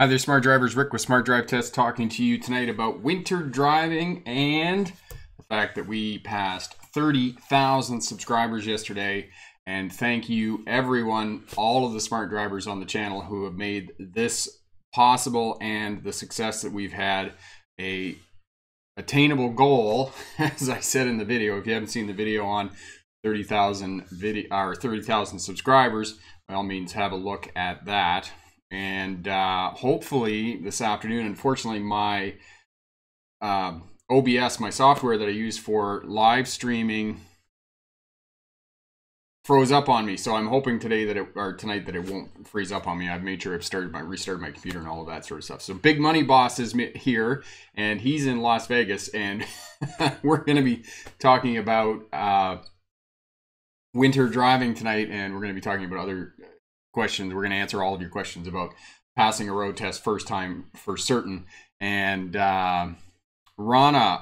Hi there, Smart Drivers. Rick with Smart Drive Test talking to you tonight about winter driving and the fact that we passed 30,000 subscribers yesterday. And thank you, everyone, all of the smart drivers on the channel who have made this possible and the success that we've had. A attainable goal, as I said in the video. If you haven't seen the video on 30,000 subscribers, by all means, have a look at that. And hopefully this afternoon, unfortunately, my OBS, my software that I use for live streaming, froze up on me. So I'm hoping tonight that it won't freeze up on me. I've made sure I've restarted my computer and all of that sort of stuff. So Big Money Boss is here, and he's in Las Vegas, and we're going to be talking about winter driving tonight, and we're going to be talking about other questions. We're going to answer all of your questions about passing a road test first time for certain. And Rana,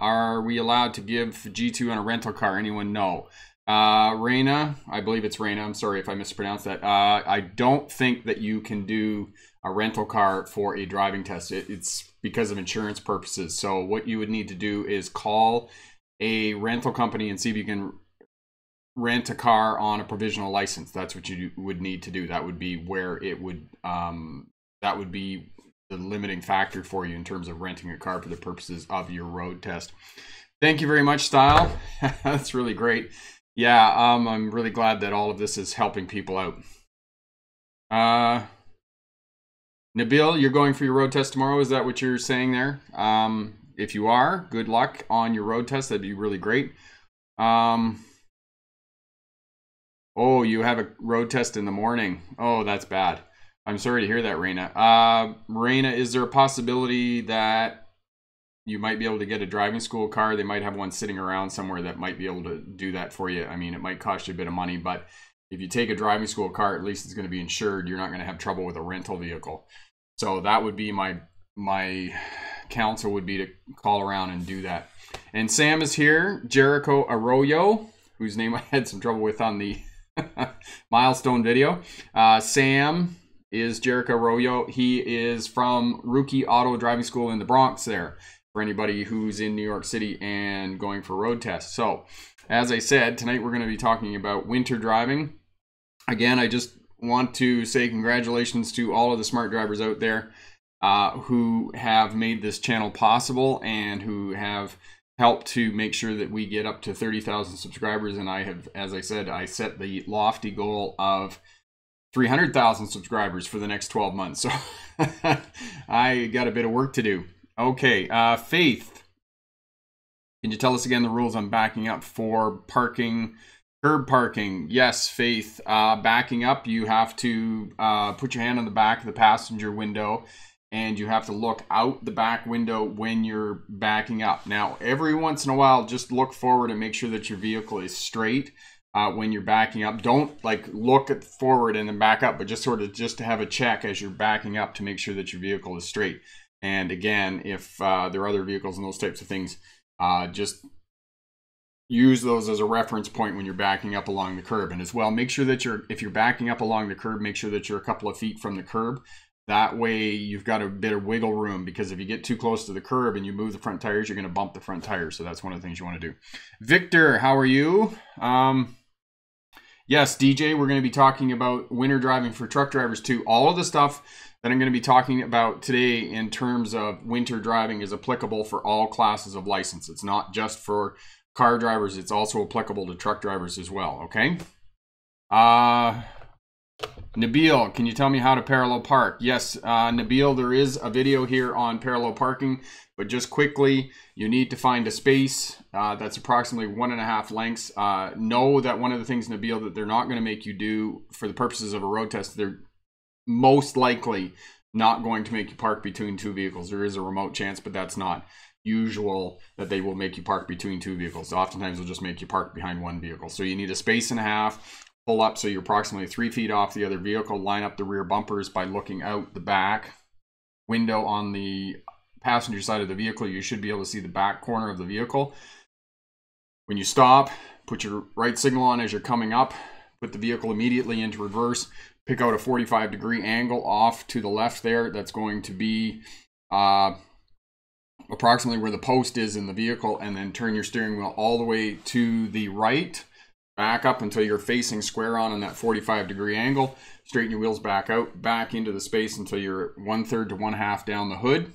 are we allowed to give G2 on a rental car? Anyone know? Raina, I believe it's Raina. I'm sorry if I mispronounced that. I don't think that you can do a rental car for a driving test. It's because of insurance purposes. So what you would need to do is call a rental company and see if you can rent a car on a provisional license. That's what you would need to do. That would be where it would that would be the limiting factor for you in terms of renting a car for the purposes of your road test. Thank you very much, Style. That's really great. Yeah, I'm really glad that all of this is helping people out. Nabil, you're going for your road test tomorrow. Is that what you're saying there? If you are, good luck on your road test. That'd be really great. Oh, you have a road test in the morning. Oh, that's bad. I'm sorry to hear that, Raina. Raina, is there a possibility that you might be able to get a driving school car? They might have one sitting around somewhere that might be able to do that for you. I mean, it might cost you a bit of money, but if you take a driving school car, at least it's going to be insured. You're not going to have trouble with a rental vehicle. So that would be my counsel, would be to call around and do that. And Sam is here, Jericho Arroyo, whose name I had some trouble with on the milestone video. Sam is Jericho Arroyo. He is from Rookie Auto Driving School in the Bronx there, for anybody who's in New York City and going for road tests. So as I said, tonight we're going to be talking about winter driving. Again, I just want to say congratulations to all of the smart drivers out there who have made this channel possible and who have help to make sure that we get up to 30,000 subscribers. And I have, as I said, I set the lofty goal of 300,000 subscribers for the next 12 months. So I got a bit of work to do. Okay, Faith, can you tell us again the rules on backing up for parking, curb parking? Yes, Faith, backing up, you have to put your hand on the back of the passenger window, and you have to look out the back window when you're backing up. Now, every once in a while, just look forward and make sure that your vehicle is straight when you're backing up. Don't like look at forward and then back up, but just sort of just to have a check as you're backing up to make sure that your vehicle is straight. And again, if there are other vehicles and those types of things, just use those as a reference point when you're backing up along the curb. And as well, make sure that if you're backing up along the curb, make sure that you're a couple of feet from the curb. That way you've got a bit of wiggle room, because if you get too close to the curb and you move the front tires, you're going to bump the front tires. So that's one of the things you want to do. Victor, how are you? Yes, DJ, we're going to be talking about winter driving for truck drivers too. All of the stuff that I'm going to be talking about today in terms of winter driving is applicable for all classes of license. It's not just for car drivers. It's also applicable to truck drivers as well, okay? Nabil, can you tell me how to parallel park? Yes, Nabil, there is a video here on parallel parking, but just quickly, you need to find a space that's approximately 1.5 lengths. Know that one of the things, Nabil, that they're not going to make you do for the purposes of a road test, they're most likely not going to make you park between two vehicles. There is a remote chance, but that's not usual that they will make you park between two vehicles. Oftentimes, they'll just make you park behind one vehicle. So you need a space and a half. Pull up so you're approximately 3 feet off the other vehicle. Line up the rear bumpers by looking out the back window on the passenger side of the vehicle. You should be able to see the back corner of the vehicle. When you stop, put your right signal on as you're coming up. Put the vehicle immediately into reverse. pick out a 45-degree angle off to the left there. That's going to be approximately where the post is in the vehicle, and then turn your steering wheel all the way to the right, back up until you're facing square on that 45-degree angle. Straighten your wheels back out, back into the space until you're 1/3 to 1/2 down the hood.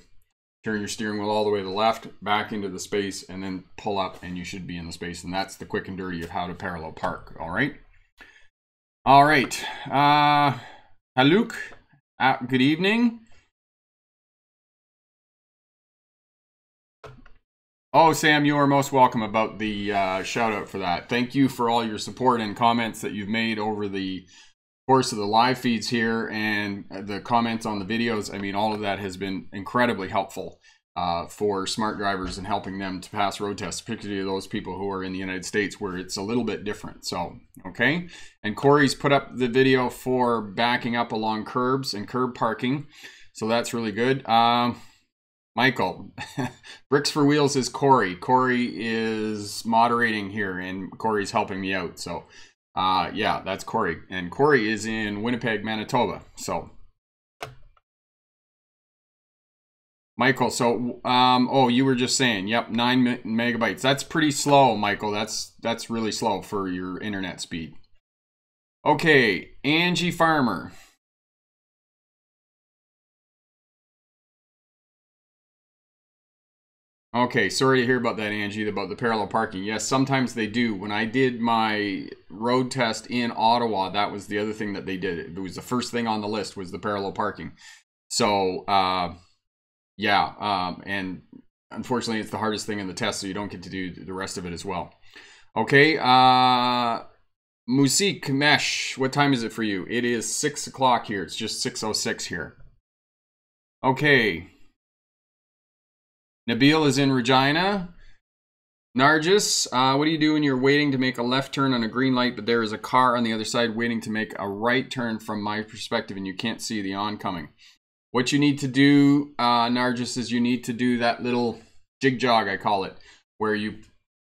Turn your steering wheel all the way to the left, back into the space, and then pull up, and you should be in the space. And that's the quick and dirty of how to parallel park. All right. All right. Haluk, good evening. Oh, Sam, you are most welcome about the shout out for that. Thank you for all your support and comments that you've made over the course of the live feeds here and the comments on the videos. I mean, all of that has been incredibly helpful for smart drivers and helping them to pass road tests, particularly those people who are in the United States where it's a little bit different. So, okay. And Corey's put up the video for backing up along curbs and curb parking. So that's really good. Michael, Bricks for Wheels is Corey. Corey is moderating here and Corey's helping me out. So, yeah, that's Corey. And Corey is in Winnipeg, Manitoba. So, Michael, so, oh, you were just saying, yep, 9 megabytes. That's pretty slow, Michael. That's really slow for your internet speed. Okay, Angie Farmer. Okay, sorry to hear about that, Angie, about the parallel parking. Yes, sometimes they do. When I did my road test in Ottawa, that was the other thing that they did. It was the first thing on the list was the parallel parking. So, yeah, and unfortunately, it's the hardest thing in the test, so you don't get to do the rest of it as well. Okay, Musik Mesh, what time is it for you? It is 6 o'clock here. It's just 6:06 here. Okay. Nabil is in Regina. Nargis, what do you do when you're waiting to make a left turn on a green light, but there is a car on the other side waiting to make a right turn from my perspective and you can't see the oncoming? What you need to do, Nargis, is you need to do that little jig jog, I call it, where you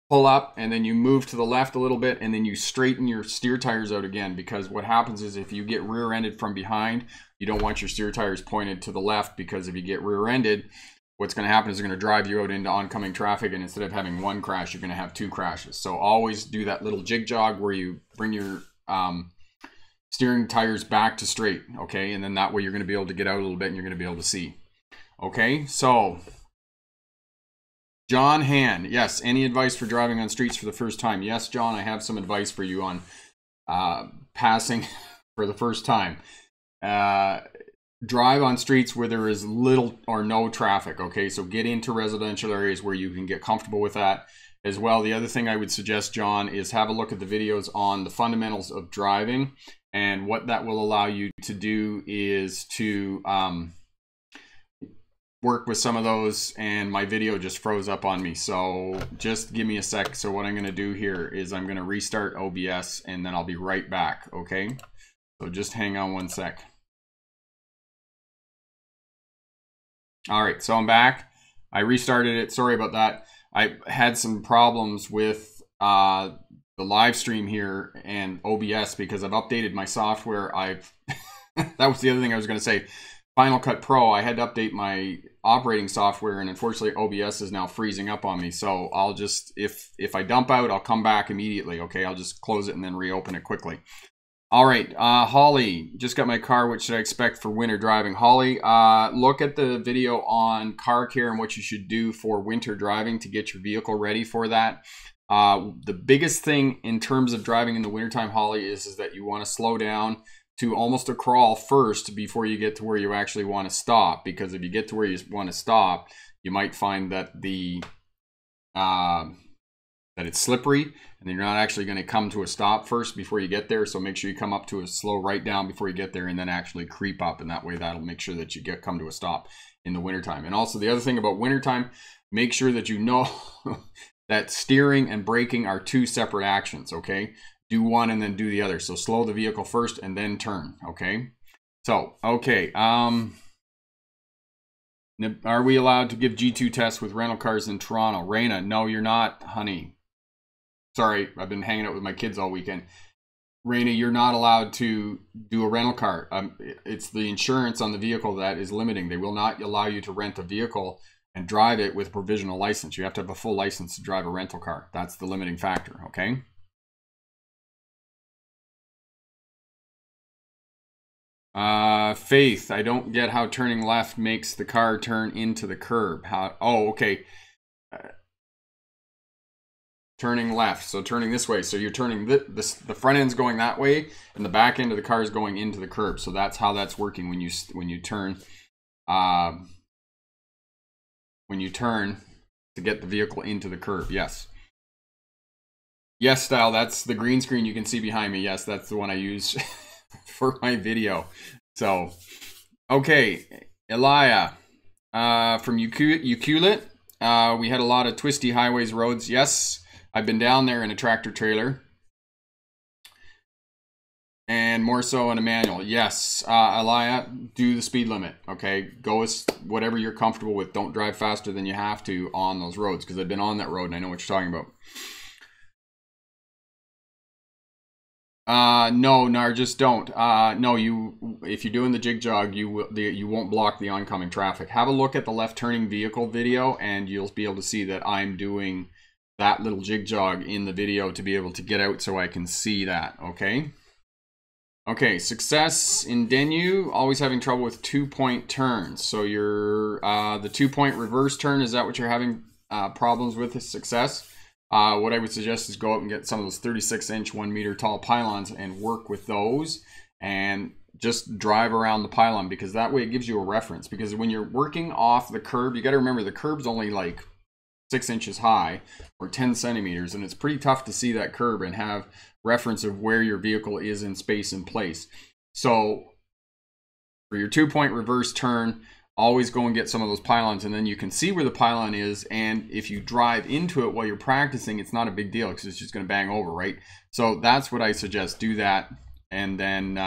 pull up and then you move to the left a little bit and then you straighten your steer tires out again, because what happens is if you get rear-ended from behind, you don't want your steer tires pointed to the left, because if you get rear-ended, what's going to happen is they're going to drive you out into oncoming traffic, and instead of having one crash, you're going to have 2 crashes. So always do that little jig jog where you bring your steering tires back to straight, okay? And then that way you're going to be able to get out a little bit and you're going to be able to see. Okay, so John Hand, yes, any advice for driving on streets for the first time? Yes, John, I have some advice for you on passing for the first time. Drive on streets where there is little or no traffic, okay? So get into residential areas where you can get comfortable with that as well. The other thing I would suggest, John, is have a look at the videos on the fundamentals of driving, and what that will allow you to do is to work with some of those. And my video just froze up on me, so just give me a sec. So what I'm going to do here is I'm going to restart OBS and then I'll be right back, okay? So just hang on one sec. All right, so I'm back. I restarted it. Sorry about that. I had some problems with the live stream here and OBS because I've updated my software. That was the other thing I was going to say. Final Cut Pro, I had to update my operating software, and unfortunately OBS is now freezing up on me. So I'll just, if I dump out, I'll come back immediately, okay? I'll just close it and then reopen it quickly. All right, Holly, just got my car. What should I expect for winter driving? Holly, look at the video on car care and what you should do for winter driving to get your vehicle ready for that. The biggest thing in terms of driving in the wintertime, Holly, is that you want to slow down to almost a crawl first before you get to where you actually want to stop. Because if you get to where you want to stop, you might find that that it's slippery, and then you're not actually going to come to a stop first before you get there. So make sure you come up to a slow right down before you get there, and then actually creep up, and that way that'll make sure that you come to a stop in the wintertime. And also the other thing about wintertime, make sure that you know that steering and braking are 2 separate actions, okay? Do one and then do the other. So slow the vehicle first and then turn, okay? So, okay, are we allowed to give G2 tests with rental cars in Toronto? Raina, no, you're not, honey. Sorry, I've been hanging out with my kids all weekend. Raina, you're not allowed to do a rental car. It's the insurance on the vehicle that is limiting. They will not allow you to rent a vehicle and drive it with a provisional license. You have to have a full license to drive a rental car. That's the limiting factor, okay? Faith, I don't get how turning left makes the car turn into the curb. Oh, okay. Turning left, so turning this way. So you're turning the front end's going that way, and the back end of the car is going into the curb. So that's how that's working when you turn. When you turn to get the vehicle into the curb. Yes. Yes, Style, that's the green screen you can see behind me. Yes, that's the one I use for my video. So, okay, Elia from Uculit. We had a lot of twisty highways, roads. Yes, I've been down there in a tractor trailer. And more so in a manual. Yes, Elia, do the speed limit, okay? Go with whatever you're comfortable with. Don't drive faster than you have to on those roads, because I've been on that road and I know what you're talking about. No, Nargis, don't. No, if you're doing the jig jog, you won't block the oncoming traffic. Have a look at the left turning vehicle video and you'll be able to see that I'm doing that little jig jog in the video to be able to get out so I can see that, okay? Okay, success in Denu, always having trouble with 2-point turns. So you're, the 2-point reverse turn, is that what you're having problems with success? What I would suggest is go out and get some of those 36-inch, 1-meter tall pylons and work with those and just drive around the pylon, because that way it gives you a reference. Because when you're working off the curb, you got to remember the curb's only like 6 inches high or 10 centimeters, and it's pretty tough to see that curb and have reference of where your vehicle is in space and place. So for your 2-point reverse turn, always go and get some of those pylons, and then you can see where the pylon is, and if you drive into it while you're practicing, it's not a big deal because it's just going to bang over, right? So that's what I suggest. Do that, and then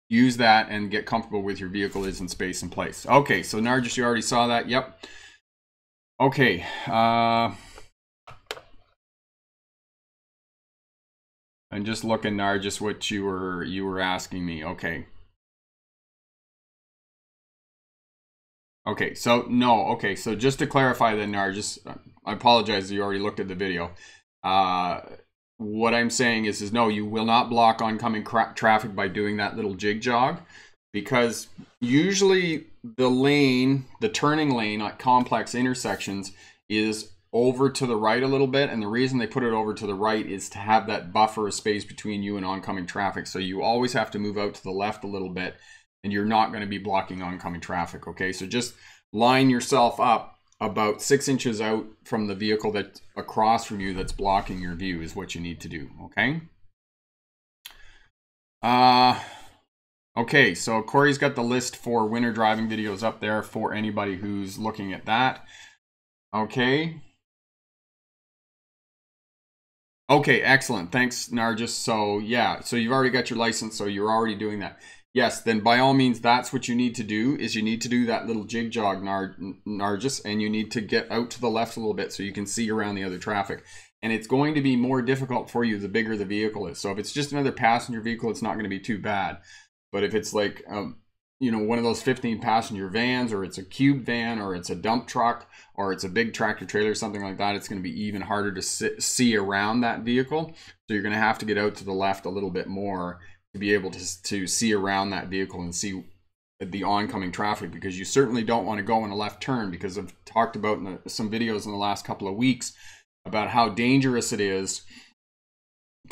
use that and get comfortable with your vehicle is in space and place. Okay, so Nargis, you already saw that. Yep. Okay. I'm just looking, Nargis, what you were asking me. Okay. Okay, so no. Okay, so just to clarify then, Nargis, I apologize that you already looked at the video. What I'm saying is no, you will not block oncoming traffic by doing that little jig jog, because usually the turning lane at complex intersections is over to the right a little bit, and the reason they put it over to the right is to have that buffer of space between you and oncoming traffic. So you always have to move out to the left a little bit, and you're not going to be blocking oncoming traffic, okay? So just line yourself up about 6 inches out from the vehicle that's across from you that's blocking your view is what you need to do, okay? Okay, so Corey's got the list for winter driving videos up there for anybody who's looking at that. Okay. Okay, excellent. Thanks, Nargis. So yeah, so you've already got your license, so you're already doing that. Yes, then by all means, that's what you need to do, is you need to do that little jig jog, Nargis, and you need to get out to the left a little bit so you can see around the other traffic. And it's going to be more difficult for you the bigger the vehicle is. So if it's just another passenger vehicle, it's not going to be too bad. But if it's like, you know, one of those 15-passenger vans, or it's a cube van, or it's a dump truck, or it's a big tractor trailer, something like that, it's going to be even harder to see around that vehicle. So you're going to have to get out to the left a little bit more to be able to see around that vehicle and see the oncoming traffic, because you certainly don't want to go in a left turn, because I've talked about in some videos in the last couple of weeks about how dangerous it is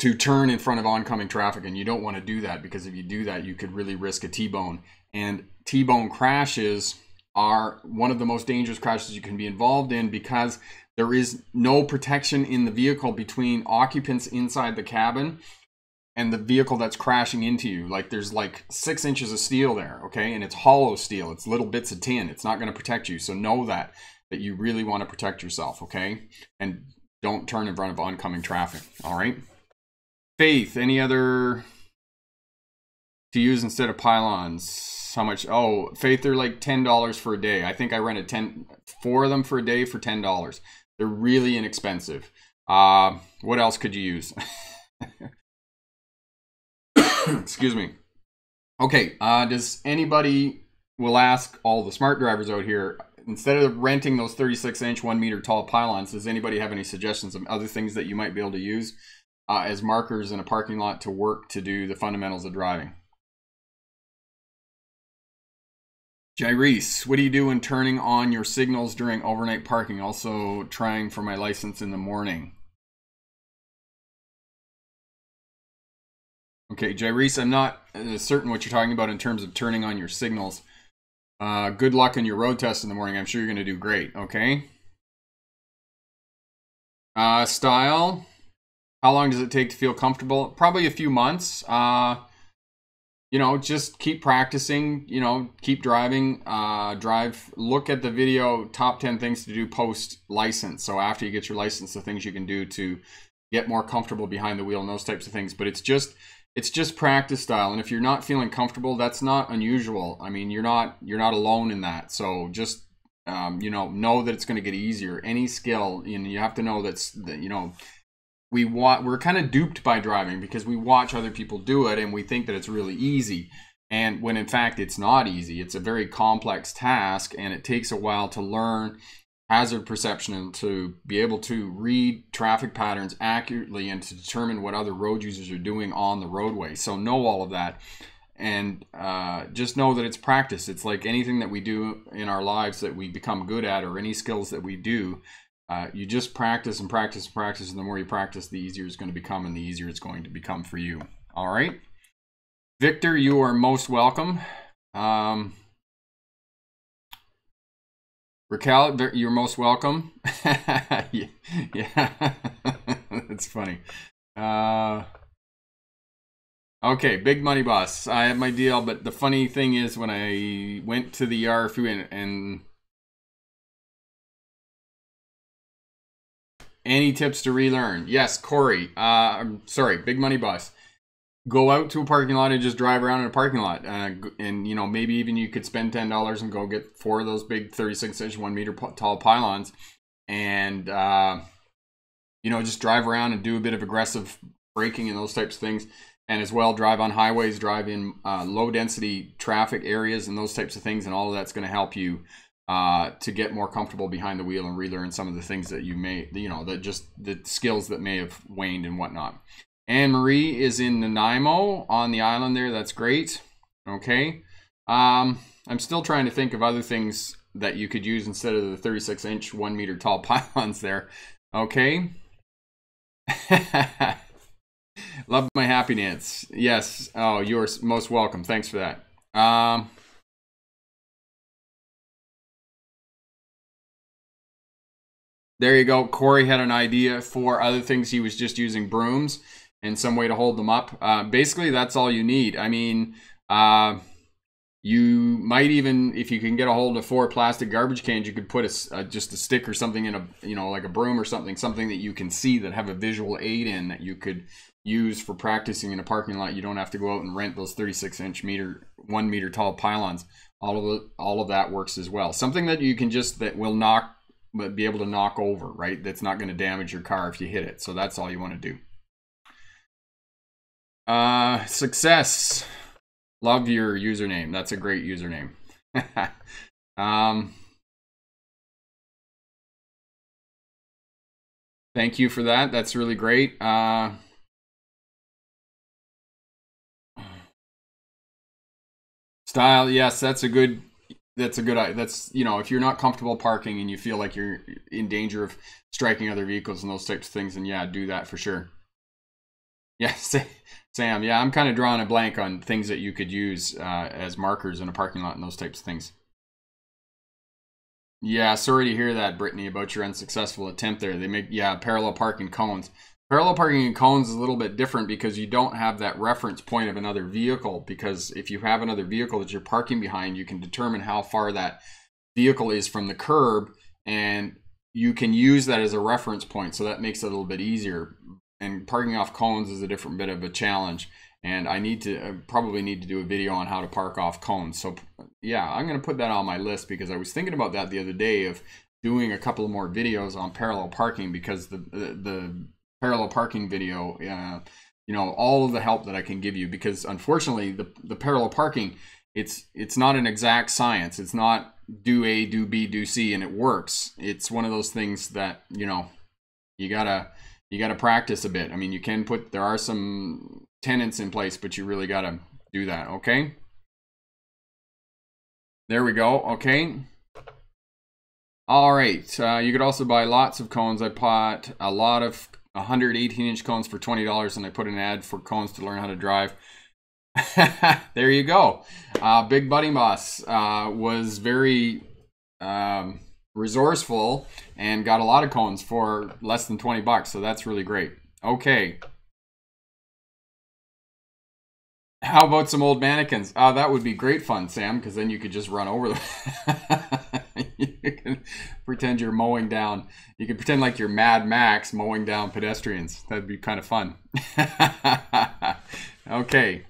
to turn in front of oncoming traffic, and you don't want to do that, because if you do that, you could really risk a T-bone. And T-bone crashes are one of the most dangerous crashes you can be involved in, because there is no protection in the vehicle between occupants inside the cabin and the vehicle that's crashing into you. Like, there's like 6 inches of steel there, okay? And it's hollow steel. It's little bits of tin. It's not going to protect you. So know that you really want to protect yourself, okay? And don't turn in front of oncoming traffic, all right? Faith, any other to use instead of pylons? How much? Oh, Faith, they're like $10 for a day. I think I rented 4 of them for a day for $10. They're really inexpensive. What else could you use? Excuse me. Okay, does anybody, will ask all the smart drivers out here, instead of renting those 36-inch 1 meter tall pylons, does anybody have any suggestions of other things that you might be able to use as markers in a parking lot to work to do the fundamentals of driving? Jairus, what do you do when turning on your signals during overnight parking? Also trying for my license in the morning. Okay, Jairus, I'm not certain what you're talking about in terms of turning on your signals. Good luck on your road test in the morning. I'm sure you're going to do great, okay? Style, how long does it take to feel comfortable? Probably a few months. You know, just keep practicing, you know, keep driving, look at the video, top 10 things to do post license. So after you get your license, the things you can do to get more comfortable behind the wheel and those types of things. But it's just practice style. And if you're not feeling comfortable, that's not unusual. I mean, you're not alone in that. So just, you know that it's going to get easier. Any skill, you have to know that, you know, we're kind of duped by driving because we watch other people do it and we think that it's really easy. And when in fact it's not easy. It's a very complex task and it takes a while to learn hazard perception and to be able to read traffic patterns accurately and to determine what other road users are doing on the roadway. So know all of that and just know that it's practice. It's like anything that we do in our lives that we become good at, or any skills that we do. You just practice and practice and practice, and the more you practice, the easier it's going to become, and the easier it's going to become for you. All right, Victor, you are most welcome. Raquel, you're most welcome. Yeah, that's funny. Okay, Big Money Boss. I have my deal, but the funny thing is when I went to the RFU and any tips to relearn? Yes, Corey. I'm sorry, Big Money Boss. Go out to a parking lot and just drive around in a parking lot. And, you know, maybe even you could spend $10 and go get 4 of those big 36-inch 1 meter tall pylons. And, you know, just drive around and do a bit of aggressive braking and those types of things. And as well, drive on highways, drive in low density traffic areas and those types of things. And all of that's going to help you to get more comfortable behind the wheel and relearn some of the things that you may, you know, that just the skills that may have waned and whatnot. Anne Marie is in Nanaimo on the island there. That's great. Okay. I'm still trying to think of other things that you could use instead of the 36-inch 1 meter tall pylons there. Okay. Love my happy dance. Yes. Oh, you're most welcome. Thanks for that. There you go. Corey had an idea for other things. He was just using brooms and some way to hold them up. Basically, that's all you need. I mean, you might even, if you can get a hold of 4 plastic garbage cans, you could put just a stick or something in a, you know, like a broom or something that you can see that have a visual aid in that you could use for practicing in a parking lot. You don't have to go out and rent those 36-inch 1 meter tall pylons. All of that works as well. Something that you can just, that will be able to knock over, right? That's not going to damage your car if you hit it. So that's all you want to do. Success. Love your username. That's a great username. Thank you for that. That's really great. Style. Yes, that's, you know, if you're not comfortable parking and you feel like you're in danger of striking other vehicles and those types of things, then yeah, do that for sure. Yeah, Sam, yeah, I'm kind of drawing a blank on things that you could use as markers in a parking lot and those types of things. Yeah, sorry to hear that, Brittany, about your unsuccessful attempt there. They make, yeah, parallel parking cones. Parallel parking in cones is a little bit different because you don't have that reference point of another vehicle, because if you have another vehicle that you're parking behind, you can determine how far that vehicle is from the curb, and you can use that as a reference point, so that makes it a little bit easier. And parking off cones is a different bit of a challenge, and I probably need to do a video on how to park off cones. So yeah, I'm going to put that on my list because I was thinking about that the other day of doing a couple of more videos on parallel parking, because the parallel parking video, you know, all of the help that I can give you, because unfortunately the parallel parking, it's not an exact science. It's not do A, do B, do C, and it works. It's one of those things that, you know, you gotta practice a bit. I mean, you can there are some tenets in place, but you really gotta do that. Okay. There we go. Okay. All right. You could also buy lots of cones. I bought a lot of 118-inch cones for $20, and I put an ad for cones to learn how to drive. There you go. Big Buddy Boss was very resourceful and got a lot of cones for less than 20 bucks. So that's really great. Okay. How about some old mannequins? That would be great fun, Sam, because then you could just run over them. You can pretend you're mowing down. You could pretend like you're Mad Max mowing down pedestrians. That'd be kind of fun. Okay.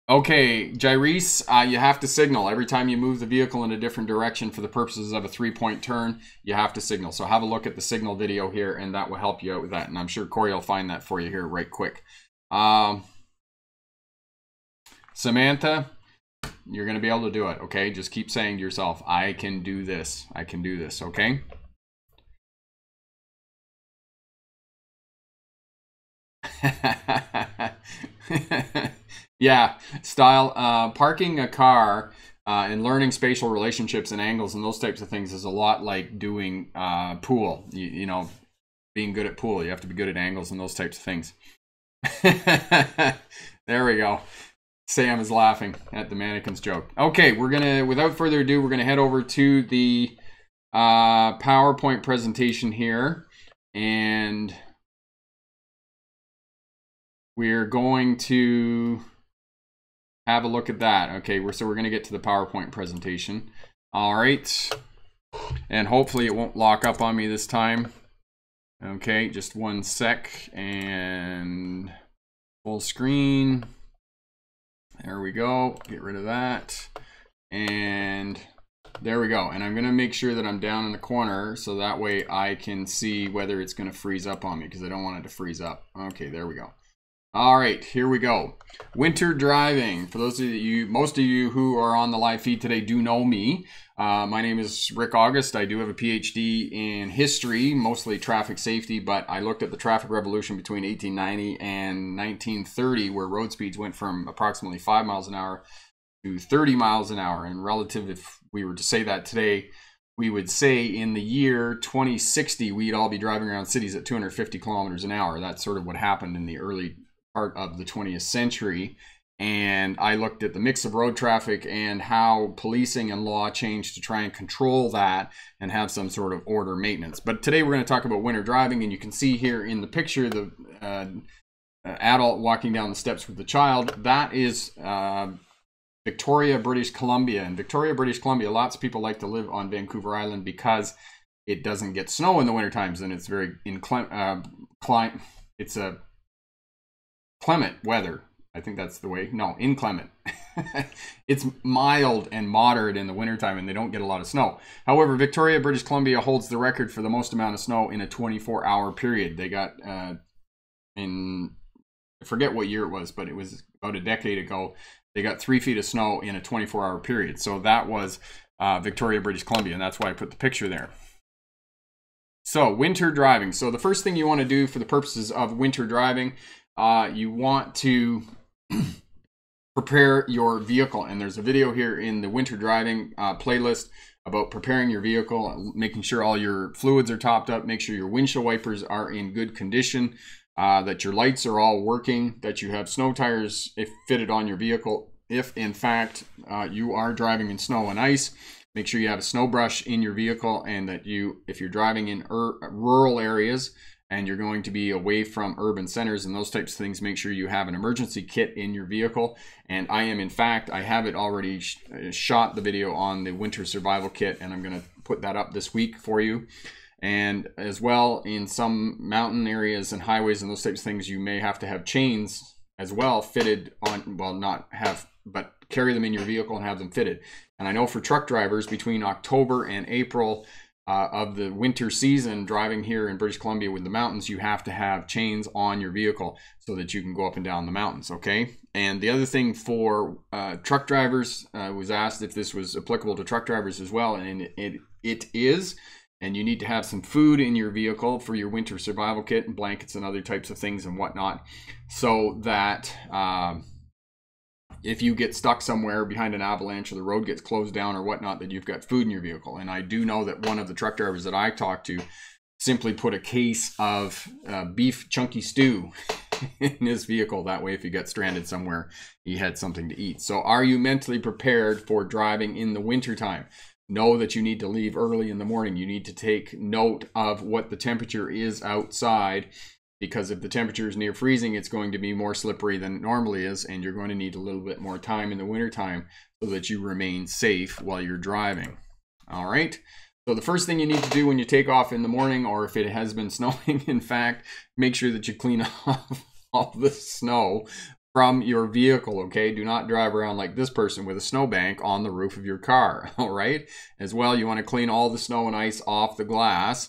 Okay, Gyrese, you have to signal. Every time you move the vehicle in a different direction for the purposes of a 3-point turn, you have to signal. So have a look at the signal video here, and that will help you out with that. And I'm sure Corey will find that for you here right quick. Samantha, you're going to be able to do it, okay? Just keep saying to yourself, I can do this. I can do this, okay? Yeah, style. Parking a car and learning spatial relationships and angles and those types of things is a lot like doing pool. You know, being good at pool, you have to be good at angles and those types of things. There we go. Sam is laughing at the mannequins joke. Okay, we're gonna, without further ado, we're gonna head over to the PowerPoint presentation here, and we're going to have a look at that. Okay, so we're going to get to the PowerPoint presentation. All right. And hopefully it won't lock up on me this time. Okay, just one sec, and full screen. There we go. Get rid of that. And there we go. And I'm going to make sure that I'm down in the corner so that way I can see whether it's going to freeze up on me, because I don't want it to freeze up. Okay, there we go. All right, here we go. Winter driving. For those of you, most of you who are on the live feed today do know me. My name is Rick August. I do have a PhD in history, mostly traffic safety, but I looked at the traffic revolution between 1890 and 1930, where road speeds went from approximately 5 miles an hour to 30 miles an hour. And relative, if we were to say that today, we would say in the year 2060, we'd all be driving around cities at 250 kilometers an hour. That's sort of what happened in the early part of the 20th century. And I looked at the mix of road traffic and how policing and law changed to try and control that and have some sort of order maintenance. But today we're going to talk about winter driving, and you can see here in the picture the adult walking down the steps with the child. That is Victoria, British Columbia. In Victoria, British Columbia, lots of people like to live on Vancouver Island because it doesn't get snow in the winter times, and it's very it's a clement weather. I think that's the way. No, inclement. It's mild and moderate in the wintertime, and they don't get a lot of snow. However, Victoria, British Columbia holds the record for the most amount of snow in a 24-hour period. They got, I forget what year it was, but it was about a decade ago, they got 3 feet of snow in a 24-hour period. So that was Victoria, British Columbia, and that's why I put the picture there. So winter driving. So the first thing you want to do for the purposes of winter driving, you want to prepare your vehicle, and there's a video here in the winter driving playlist about preparing your vehicle, making sure all your fluids are topped up, make sure your windshield wipers are in good condition, that your lights are all working, that you have snow tires fitted on your vehicle if in fact you are driving in snow and ice. Make sure you have a snow brush in your vehicle, and that if you're driving in rural areas and you're going to be away from urban centers and those types of things, make sure you have an emergency kit in your vehicle. And I have it already shot the video on the winter survival kit, and I'm going to put that up this week for you. And as well, in some mountain areas and highways and those types of things, you may have to have chains as well fitted on, well, not have, but carry them in your vehicle and have them fitted. And I know for truck drivers, between October and April, of the winter season, driving here in British Columbia with the mountains, you have to have chains on your vehicle so that you can go up and down the mountains, okay? And the other thing for truck drivers, was asked if this was applicable to truck drivers as well, and it is. And you need to have some food in your vehicle for your winter survival kit and blankets and other types of things and whatnot, so that if you get stuck somewhere behind an avalanche or the road gets closed down or whatnot, that you've got food in your vehicle. And I do know that one of the truck drivers that I talked to simply put a case of beef chunky stew in his vehicle. That way, if he got stranded somewhere, he had something to eat. So are you mentally prepared for driving in the wintertime? Know that you need to leave early in the morning. You need to take note of what the temperature is outside, because if the temperature is near freezing, it's going to be more slippery than it normally is, and you're going to need a little bit more time in the wintertime so that you remain safe while you're driving. All right. So the first thing you need to do when you take off in the morning, or if it has been snowing, in fact, make sure that you clean off all the snow from your vehicle, okay? Do not drive around like this person with a snowbank on the roof of your car, all right? As well, you want to clean all the snow and ice off the glass,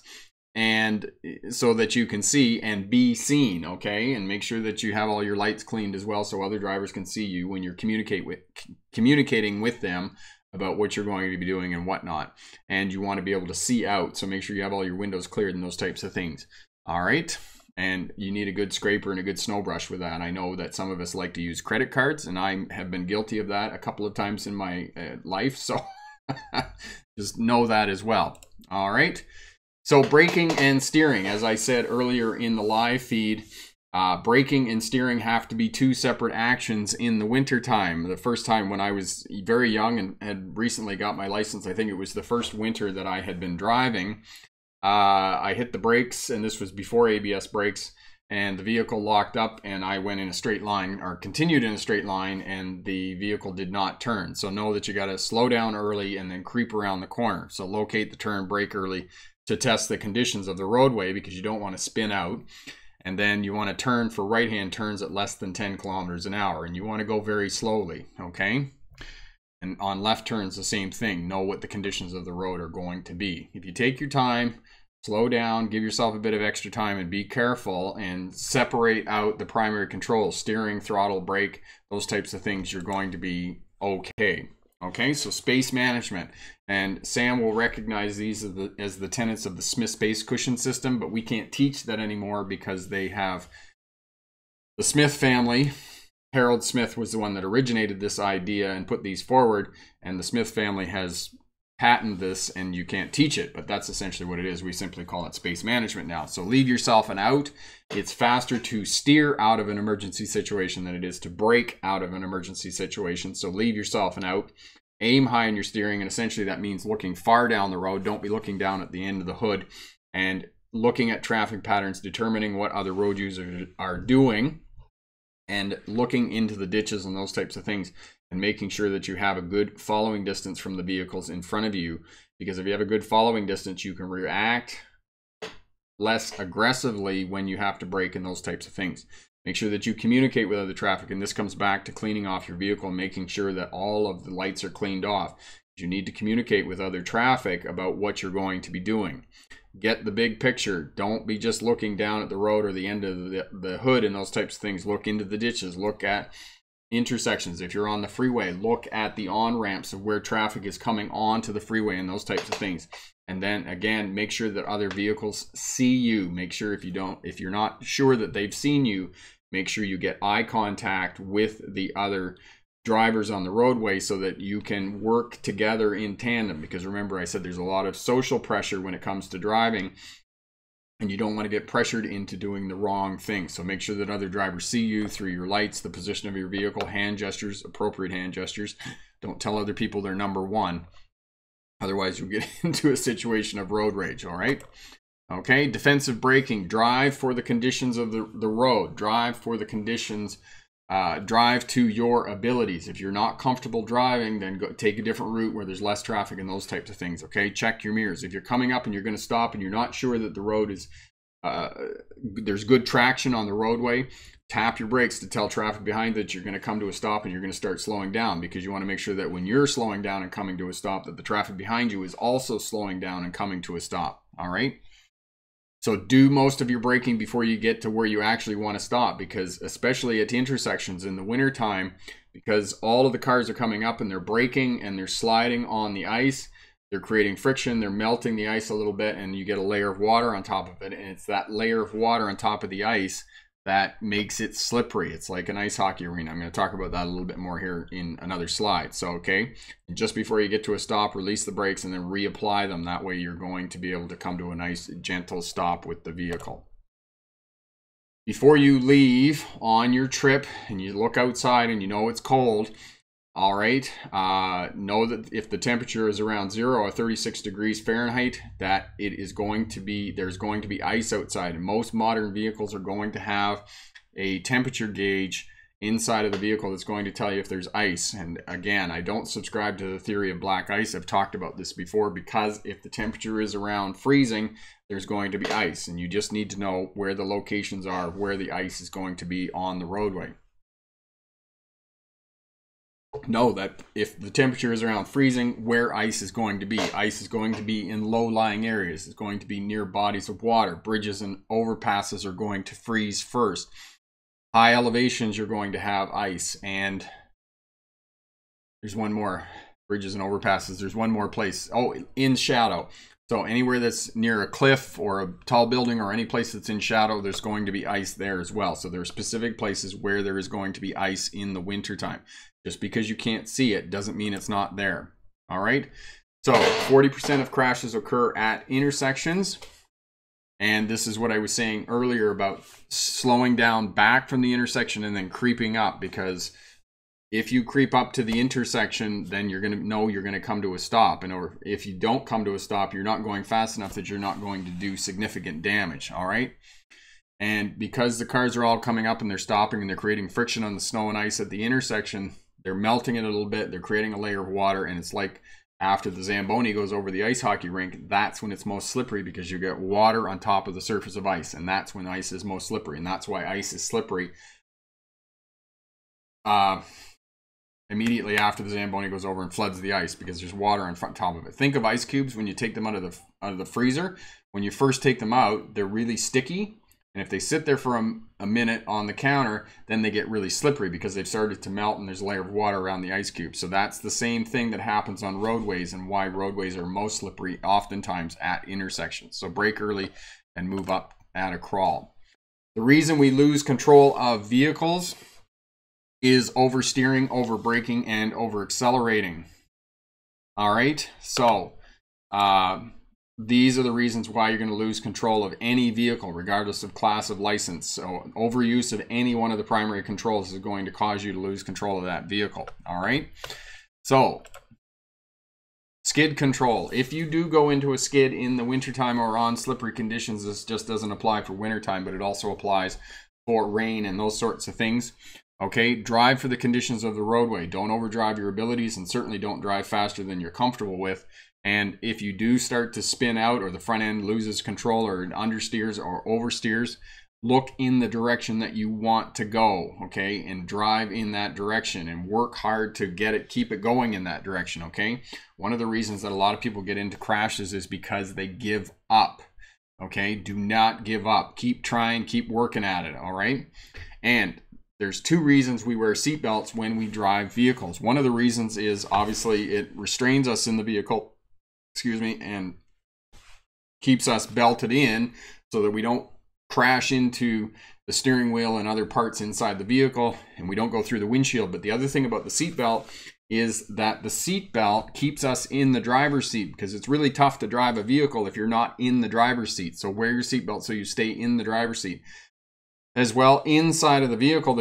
and so that you can see and be seen, okay? And make sure that you have all your lights cleaned as well, so other drivers can see you when you're communicating with them about what you're going to be doing and whatnot. And you want to be able to see out, so make sure you have all your windows cleared and those types of things. All right. And you need a good scraper and a good snow brush with that. I know that some of us like to use credit cards, and I have been guilty of that a couple of times in my life. So just know that as well. All right. So braking and steering, as I said earlier in the live feed, braking and steering have to be two separate actions in the winter time. The first time when I was very young and had recently got my license, I think it was the first winter that I had been driving, I hit the brakes, and this was before ABS brakes, and the vehicle locked up, and I went in a straight line, or continued in a straight line, and the vehicle did not turn. So know that you got to slow down early and then creep around the corner. So locate the turn, brake early to test the conditions of the roadway, because you don't want to spin out. And then you want to turn for right-hand turns at less than 10 kilometers an hour, and you want to go very slowly, okay? And on left turns, the same thing. Know what the conditions of the road are going to be. If you take your time, slow down, give yourself a bit of extra time, and be careful, and separate out the primary controls, steering, throttle, brake, those types of things, you're going to be okay. Okay, so space management. And Sam will recognize these as the tenets of the Smith space cushion system, but we can't teach that anymore because they have the Smith family. Harold Smith was the one that originated this idea and put these forward, and the Smith family has patented this, and you can't teach it, but that's essentially what it is. We simply call it space management now. So leave yourself an out. It's faster to steer out of an emergency situation than it is to brake out of an emergency situation. So leave yourself an out. Aim high in your steering, and essentially that means looking far down the road. Don't be looking down at the end of the hood, and looking at traffic patterns, determining what other road users are doing, and looking into the ditches and those types of things, and making sure that you have a good following distance from the vehicles in front of you, because if you have a good following distance, you can react less aggressively when you have to brake and those types of things. Make sure that you communicate with other traffic, and this comes back to cleaning off your vehicle and making sure that all of the lights are cleaned off. You need to communicate with other traffic about what you're going to be doing. Get the big picture. Don't be just looking down at the road or the end of the hood and those types of things. Look into the ditches. Look at intersections. If you're on the freeway, look at the on-ramps of where traffic is coming onto the freeway and those types of things. And then again, make sure that other vehicles see you. Make sure if you're not sure that they've seen you, make sure you get eye contact with the other drivers on the roadway so that you can work together in tandem. Because remember, I said there's a lot of social pressure when it comes to driving, and you don't want to get pressured into doing the wrong thing. So make sure that other drivers see you through your lights, the position of your vehicle, hand gestures, appropriate hand gestures. Don't tell other people they're number one. Otherwise, you'll get into a situation of road rage, all right? Okay, defensive braking. Drive for the conditions of the road. Drive for the conditions. Drive to your abilities. If you're not comfortable driving, then go take a different route where there's less traffic and those types of things, okay? Check your mirrors. If you're coming up and you're going to stop and you're not sure that the road is, there's good traction on the roadway, tap your brakes to tell traffic behind that you're going to come to a stop and you're going to start slowing down, because you want to make sure that when you're slowing down and coming to a stop, that the traffic behind you is also slowing down and coming to a stop. All right. So do most of your braking before you get to where you actually want to stop, because especially at intersections in the wintertime, because all of the cars are coming up and they're braking and they're sliding on the ice, they're creating friction, they're melting the ice a little bit, and you get a layer of water on top of it. And it's that layer of water on top of the ice that makes it slippery. It's like an ice hockey arena. I'm going to talk about that a little bit more here in another slide. So, okay, just before you get to a stop, release the brakes and then reapply them. That way you're going to be able to come to a nice, gentle stop with the vehicle. Before you leave on your trip and you look outside and you know it's cold, all right, know that if the temperature is around 0 or 36 degrees Fahrenheit, that it is going to be, there's going to be ice outside. And most modern vehicles are going to have a temperature gauge inside of the vehicle that's going to tell you if there's ice. And again, I don't subscribe to the theory of black ice. I've talked about this before, because if the temperature is around freezing, there's going to be ice. And you just need to know where the locations are, where the ice is going to be on the roadway. Know that if the temperature is around freezing, where ice is going to be. Ice is going to be in low-lying areas. It's going to be near bodies of water. Bridges and overpasses are going to freeze first. High elevations, you're going to have ice. And there's one more. Bridges and overpasses. There's one more place. Oh, in shadow. So anywhere that's near a cliff or a tall building or any place that's in shadow, there's going to be ice there as well. So there are specific places where there is going to be ice in the wintertime. Just because you can't see it doesn't mean it's not there. All right. So 40% of crashes occur at intersections. And this is what I was saying earlier about slowing down back from the intersection and then creeping up, because if you creep up to the intersection, then you're going to know you're going to come to a stop. And or if you don't come to a stop, you're not going fast enough that you're not going to do significant damage. All right. And because the cars are all coming up and they're stopping and they're creating friction on the snow and ice at the intersection, they're melting it a little bit. They're creating a layer of water. And it's like after the Zamboni goes over the ice hockey rink, that's when it's most slippery, because you get water on top of the surface of ice. And that's when ice is most slippery. And that's why ice is slippery immediately after the Zamboni goes over and floods the ice, because there's water on top of it. Think of ice cubes when you take them out of the freezer. When you first take them out, they're really sticky. And if they sit there for a minute on the counter, then they get really slippery because they've started to melt and there's a layer of water around the ice cube. So that's the same thing that happens on roadways, and why roadways are most slippery oftentimes at intersections. So brake early and move up at a crawl. The reason we lose control of vehicles is oversteering, over braking, and over accelerating. All right, so these are the reasons why you're going to lose control of any vehicle, regardless of class of license. So overuse of any one of the primary controls is going to cause you to lose control of that vehicle. All right, so skid control. If you do go into a skid in the wintertime or on slippery conditions, this just doesn't apply for wintertime, but it also applies for rain and those sorts of things. Okay, drive for the conditions of the roadway. Don't overdrive your abilities, and certainly don't drive faster than you're comfortable with. And if you do start to spin out, or the front end loses control, or it understeers or oversteers, look in the direction that you want to go, okay? And drive in that direction and work hard to keep it going in that direction, okay? One of the reasons that a lot of people get into crashes is because they give up, okay? Do not give up. Keep trying, keep working at it, all right? And there's two reasons we wear seatbelts when we drive vehicles. One of the reasons is obviously it restrains us in the vehicle, and keeps us belted in so that we don't crash into the steering wheel and other parts inside the vehicle, and we don't go through the windshield. But the other thing about the seatbelt is that the seatbelt keeps us in the driver's seat, because it's really tough to drive a vehicle if you're not in the driver's seat. So wear your seatbelt so you stay in the driver's seat. As well, inside of the vehicle,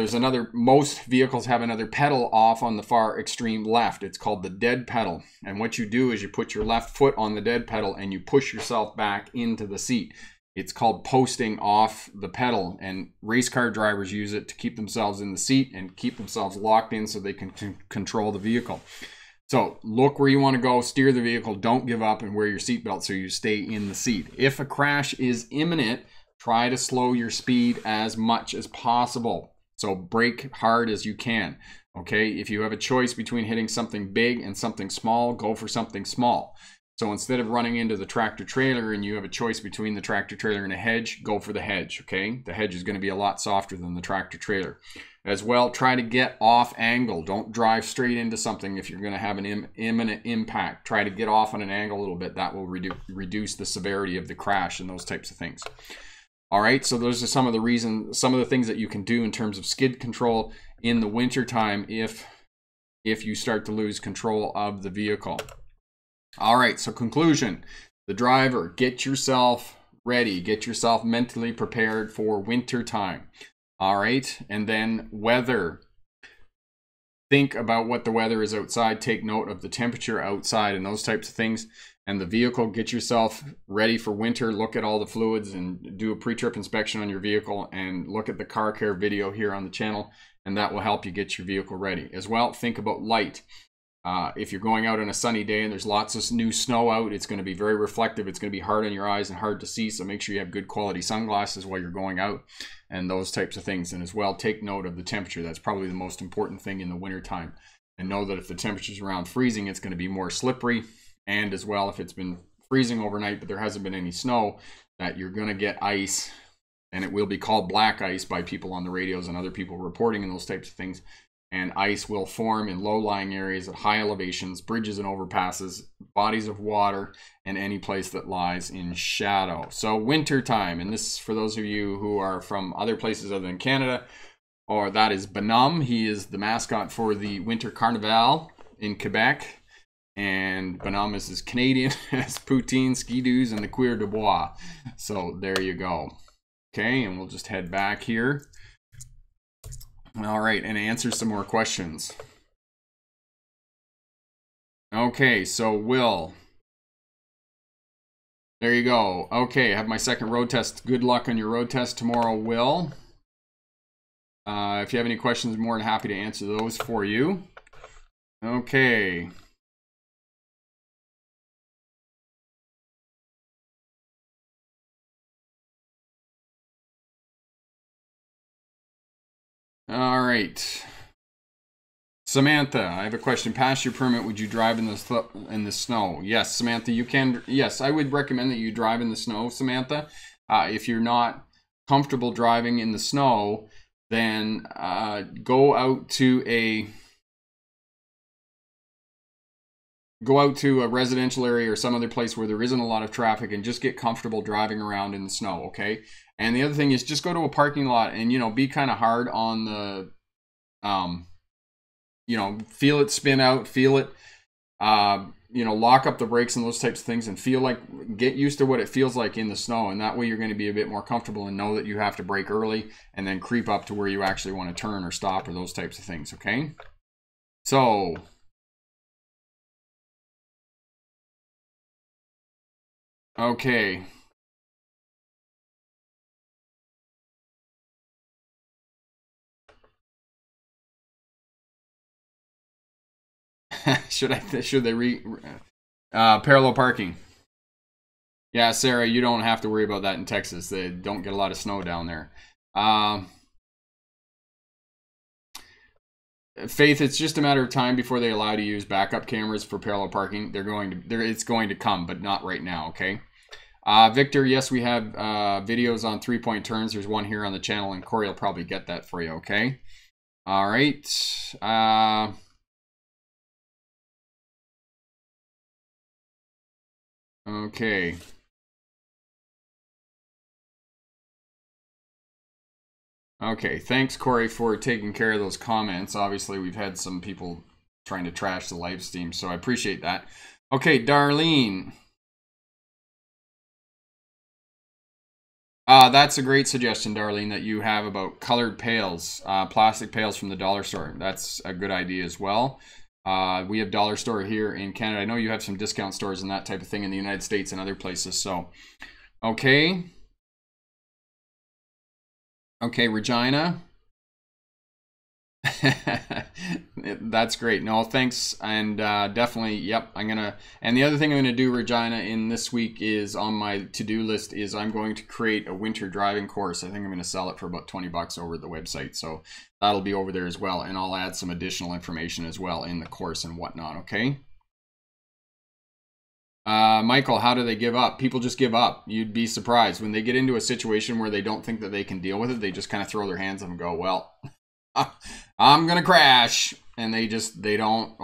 most vehicles have another pedal off on the far extreme left. It's called the dead pedal. And what you do is you put your left foot on the dead pedal and you push yourself back into the seat. It's called posting off the pedal, and race car drivers use it to keep themselves in the seat and keep themselves locked in so they can control the vehicle. So look where you want to go, steer the vehicle, don't give up, and wear your seatbelt so you stay in the seat. If a crash is imminent, try to slow your speed as much as possible. So brake hard as you can. Okay, if you have a choice between hitting something big and something small, go for something small. So instead of running into the tractor trailer and you have a choice between the tractor trailer and a hedge, go for the hedge, okay? The hedge is going to be a lot softer than the tractor trailer. As well, try to get off angle. Don't drive straight into something if you're going to have an imminent impact. Try to get off on an angle a little bit. That will reduce the severity of the crash and those types of things. All right, so those are some of the things that you can do in terms of skid control in the winter time if you start to lose control of the vehicle. All right, so conclusion, the driver, get yourself ready, get yourself mentally prepared for winter time. All right, and then weather. Think about what the weather is outside, take note of the temperature outside and those types of things. And the vehicle, get yourself ready for winter, look at all the fluids and do a pre-trip inspection on your vehicle and look at the car care video here on the channel, and that will help you get your vehicle ready. As well, think about light. If you're going out on a sunny day and there's lots of new snow out, it's going to be very reflective. It's going to be hard on your eyes and hard to see. So make sure you have good quality sunglasses while you're going out and those types of things. And as well, take note of the temperature. That's probably the most important thing in the winter time. And know that if the temperature's around freezing, it's going to be more slippery. And as well, if it's been freezing overnight, but there hasn't been any snow, that you're going to get ice. And it will be called black ice by people on the radios and other people reporting and those types of things. And ice will form in low-lying areas at high elevations, bridges and overpasses, bodies of water, and any place that lies in shadow. So winter time, and this is for those of you who are from other places other than Canada, or that is Bonhomme. He is the mascot for the Winter Carnival in Quebec. And Bonhomme is as Canadian as poutine, ski-doos, and the Cuir de Bois. So there you go. Okay, and we'll just head back here. All right, and answer some more questions. Okay, so Will. There you go. Okay, I have my second road test. Good luck on your road test tomorrow, Will. If you have any questions, I'm more than happy to answer those for you. Okay. All right. Samantha, I have a question. Pass your permit, would you drive in the snow? Yes, Samantha, you can. Yes, I would recommend that you drive in the snow, Samantha. If you're not comfortable driving in the snow, then go out to a residential area or some other place where there isn't a lot of traffic and just get comfortable driving around in the snow, okay? And the other thing is just go to a parking lot and, you know, be kind of hard on the, you know, feel it spin out, feel it, you know, lock up the brakes and those types of things and feel like, get used to what it feels like in the snow. And that way you're going to be a bit more comfortable and know that you have to brake early and then creep up to where you actually want to turn or stop or those types of things, okay? So... okay. should they parallel parking? Yeah, Sarah, you don't have to worry about that in Texas. They don't get a lot of snow down there. Faith, it's just a matter of time before they allow you to use backup cameras for parallel parking. It's going to come, but not right now, okay? Victor, yes, we have videos on 3-point turns. There's one here on the channel, and Corey will probably get that for you, okay? All right. Okay. Okay, thanks, Corey, for taking care of those comments. Obviously, we've had some people trying to trash the live stream, so I appreciate that. Okay, Darlene. That's a great suggestion, Darlene, that you have about colored pails, plastic pails from the dollar store. That's a good idea as well. We have dollar store here in Canada. I know you have some discount stores and that type of thing in the United States and other places. So, okay. Okay, Regina. That's great. No, thanks. And definitely, yep, I'm going to, and the other thing I'm going to do, Regina, in this week is on my to-do list is I'm going to create a winter driving course. I think I'm going to sell it for about 20 bucks over at the website. So that'll be over there as well. And I'll add some additional information as well in the course and whatnot. Okay. Michael, how do they give up? People just give up. You'd be surprised when they get into a situation where they don't think that they can deal with it. They just kind of throw their hands up and go, well, I'm going to crash. And they don't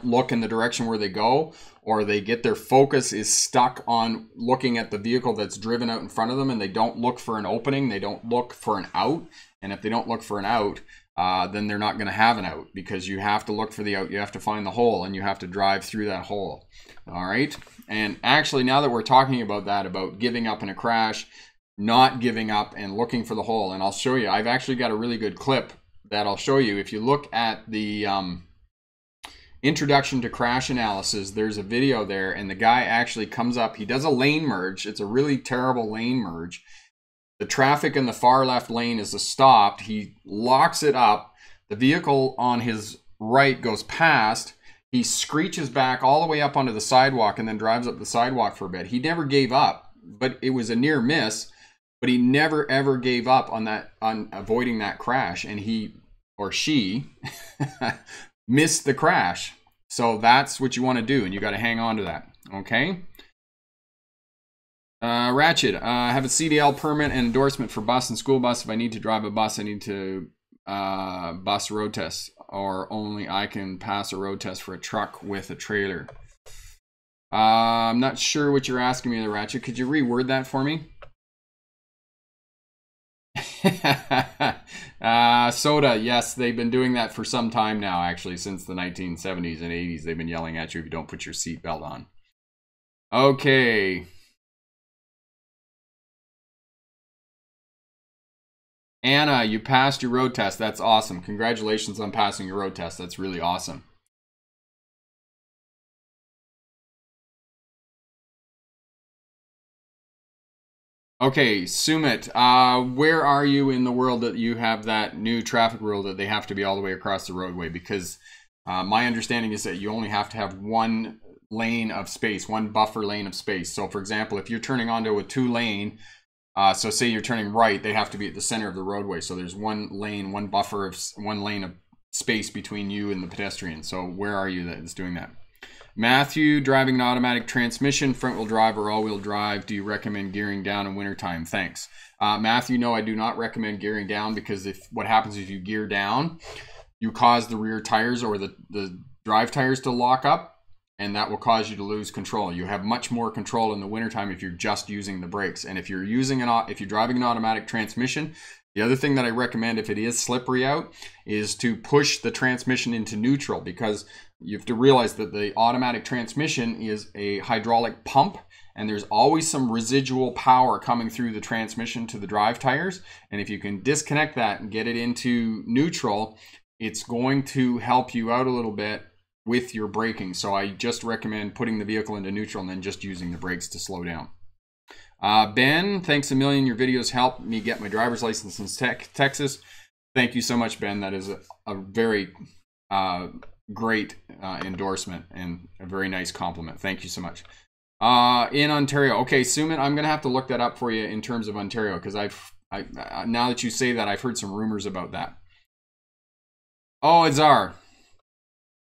look in the direction where they go, or they get their focus is stuck on looking at the vehicle that's driven out in front of them, and they don't look for an opening. They don't look for an out. And if they don't look for an out, then they're not going to have an out, because you have to look for the out. You have to find the hole, and you have to drive through that hole. All right. And actually, now that we're talking about that, about giving up in a crash, not giving up and looking for the hole, and I'll show you, I've actually got a really good clip that I'll show you. If you look at the introduction to crash analysis, there's a video there, and the guy actually comes up, he does a lane merge. It's a really terrible lane merge. The traffic in the far left lane is stopped. He locks it up. The vehicle on his right goes past. He screeches back all the way up onto the sidewalk and then drives up the sidewalk for a bit. He never gave up, but it was a near miss. But he never ever gave up on avoiding that crash, and he or she missed the crash. So that's what you want to do, and you got to hang on to that. Okay. Ratchet, I have a CDL permit and endorsement for bus and school bus. If I need to drive a bus, I need to bus road test, or only I can pass a road test for a truck with a trailer. I'm not sure what you're asking me there, Ratchet. Could you reword that for me? Soda, yes, they've been doing that for some time now, actually, since the 1970s and 80s. They've been yelling at you if you don't put your seatbelt on. Okay. Anna, you passed your road test. That's awesome. Congratulations on passing your road test. That's really awesome. Okay, Sumit, where are you in the world that you have that new traffic rule that they have to be all the way across the roadway? Because my understanding is that you only have to have one lane of space, one buffer lane of space. So for example, if you're turning onto a 2-lane, so say you're turning right, they have to be at the center of the roadway. So there's one lane, one lane of space between you and the pedestrian. So where are you that's doing that? Matthew, driving an automatic transmission, front wheel drive or all wheel drive, do you recommend gearing down in wintertime? Thanks. Matthew, no, I do not recommend gearing down, because what happens if you gear down, you cause the rear tires or the drive tires to lock up, and that will cause you to lose control. You have much more control in the wintertime if you're just using the brakes. And if you're driving an automatic transmission, the other thing that I recommend, if it is slippery out, is to push the transmission into neutral, because you have to realize that the automatic transmission is a hydraulic pump, and there's always some residual power coming through the transmission to the drive tires. And if you can disconnect that and get it into neutral, it's going to help you out a little bit with your braking. So I just recommend putting the vehicle into neutral and then just using the brakes to slow down. Ben, thanks a million. Your videos helped me get my driver's license in Texas. Thank you so much, Ben. That is a very great endorsement and a very nice compliment. Thank you so much. In Ontario. Okay, Sumit, I'm going to have to look that up for you in terms of Ontario, because now that you say that, I've heard some rumors about that. Oh, Azar.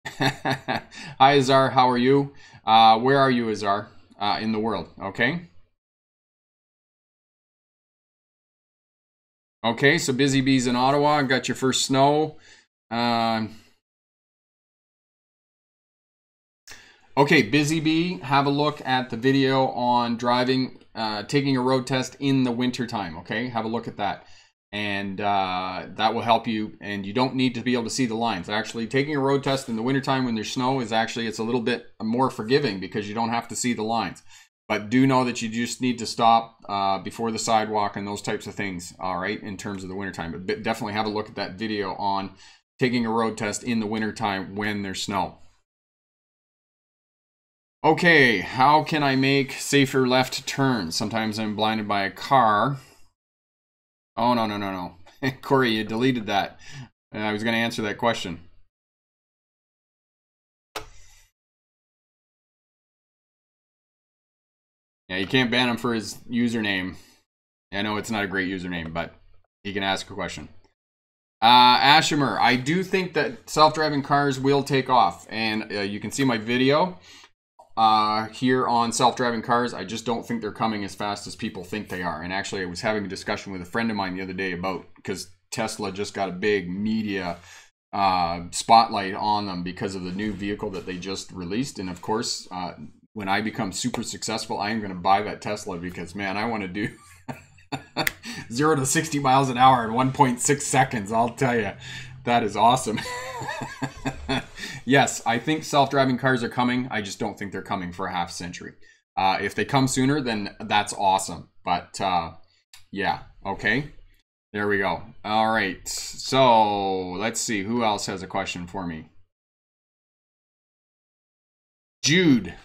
Hi, Azar. How are you? Where are you, Azar, in the world? Okay. Okay, so Busy Bees in Ottawa. Got your first snow. Okay, Busy Bee, have a look at the video on driving, taking a road test in the wintertime, okay? Have a look at that. And that will help you, and you don't need to be able to see the lines. Actually, taking a road test in the wintertime when there's snow is actually, it's a little bit more forgiving, because you don't have to see the lines. But do know that you just need to stop before the sidewalk and those types of things, all right, in terms of the wintertime. But definitely have a look at that video on taking a road test in the wintertime when there's snow. Okay, how can I make safer left turns? Sometimes I'm blinded by a car. Oh, no. Corey, you deleted that. I was going to answer that question. Yeah, you can't ban him for his username. I know it's not a great username, but he can ask a question. Ashimer, I do think that self-driving cars will take off, and you can see my video here on self-driving cars. I just don't think they're coming as fast as people think they are. And actually, I was having a discussion with a friend of mine the other day about, because Tesla just got a big media spotlight on them because of the new vehicle that they just released. And of course, when I become super successful, I am going to buy that Tesla because, man, I want to do 0 to 60 miles an hour in 1.6 seconds. I'll tell you, that is awesome. Yes, I think self-driving cars are coming. I just don't think they're coming for a half century. If they come sooner, then that's awesome. But yeah, okay. There we go. All right. So let's see. Who else has a question for me? Jude,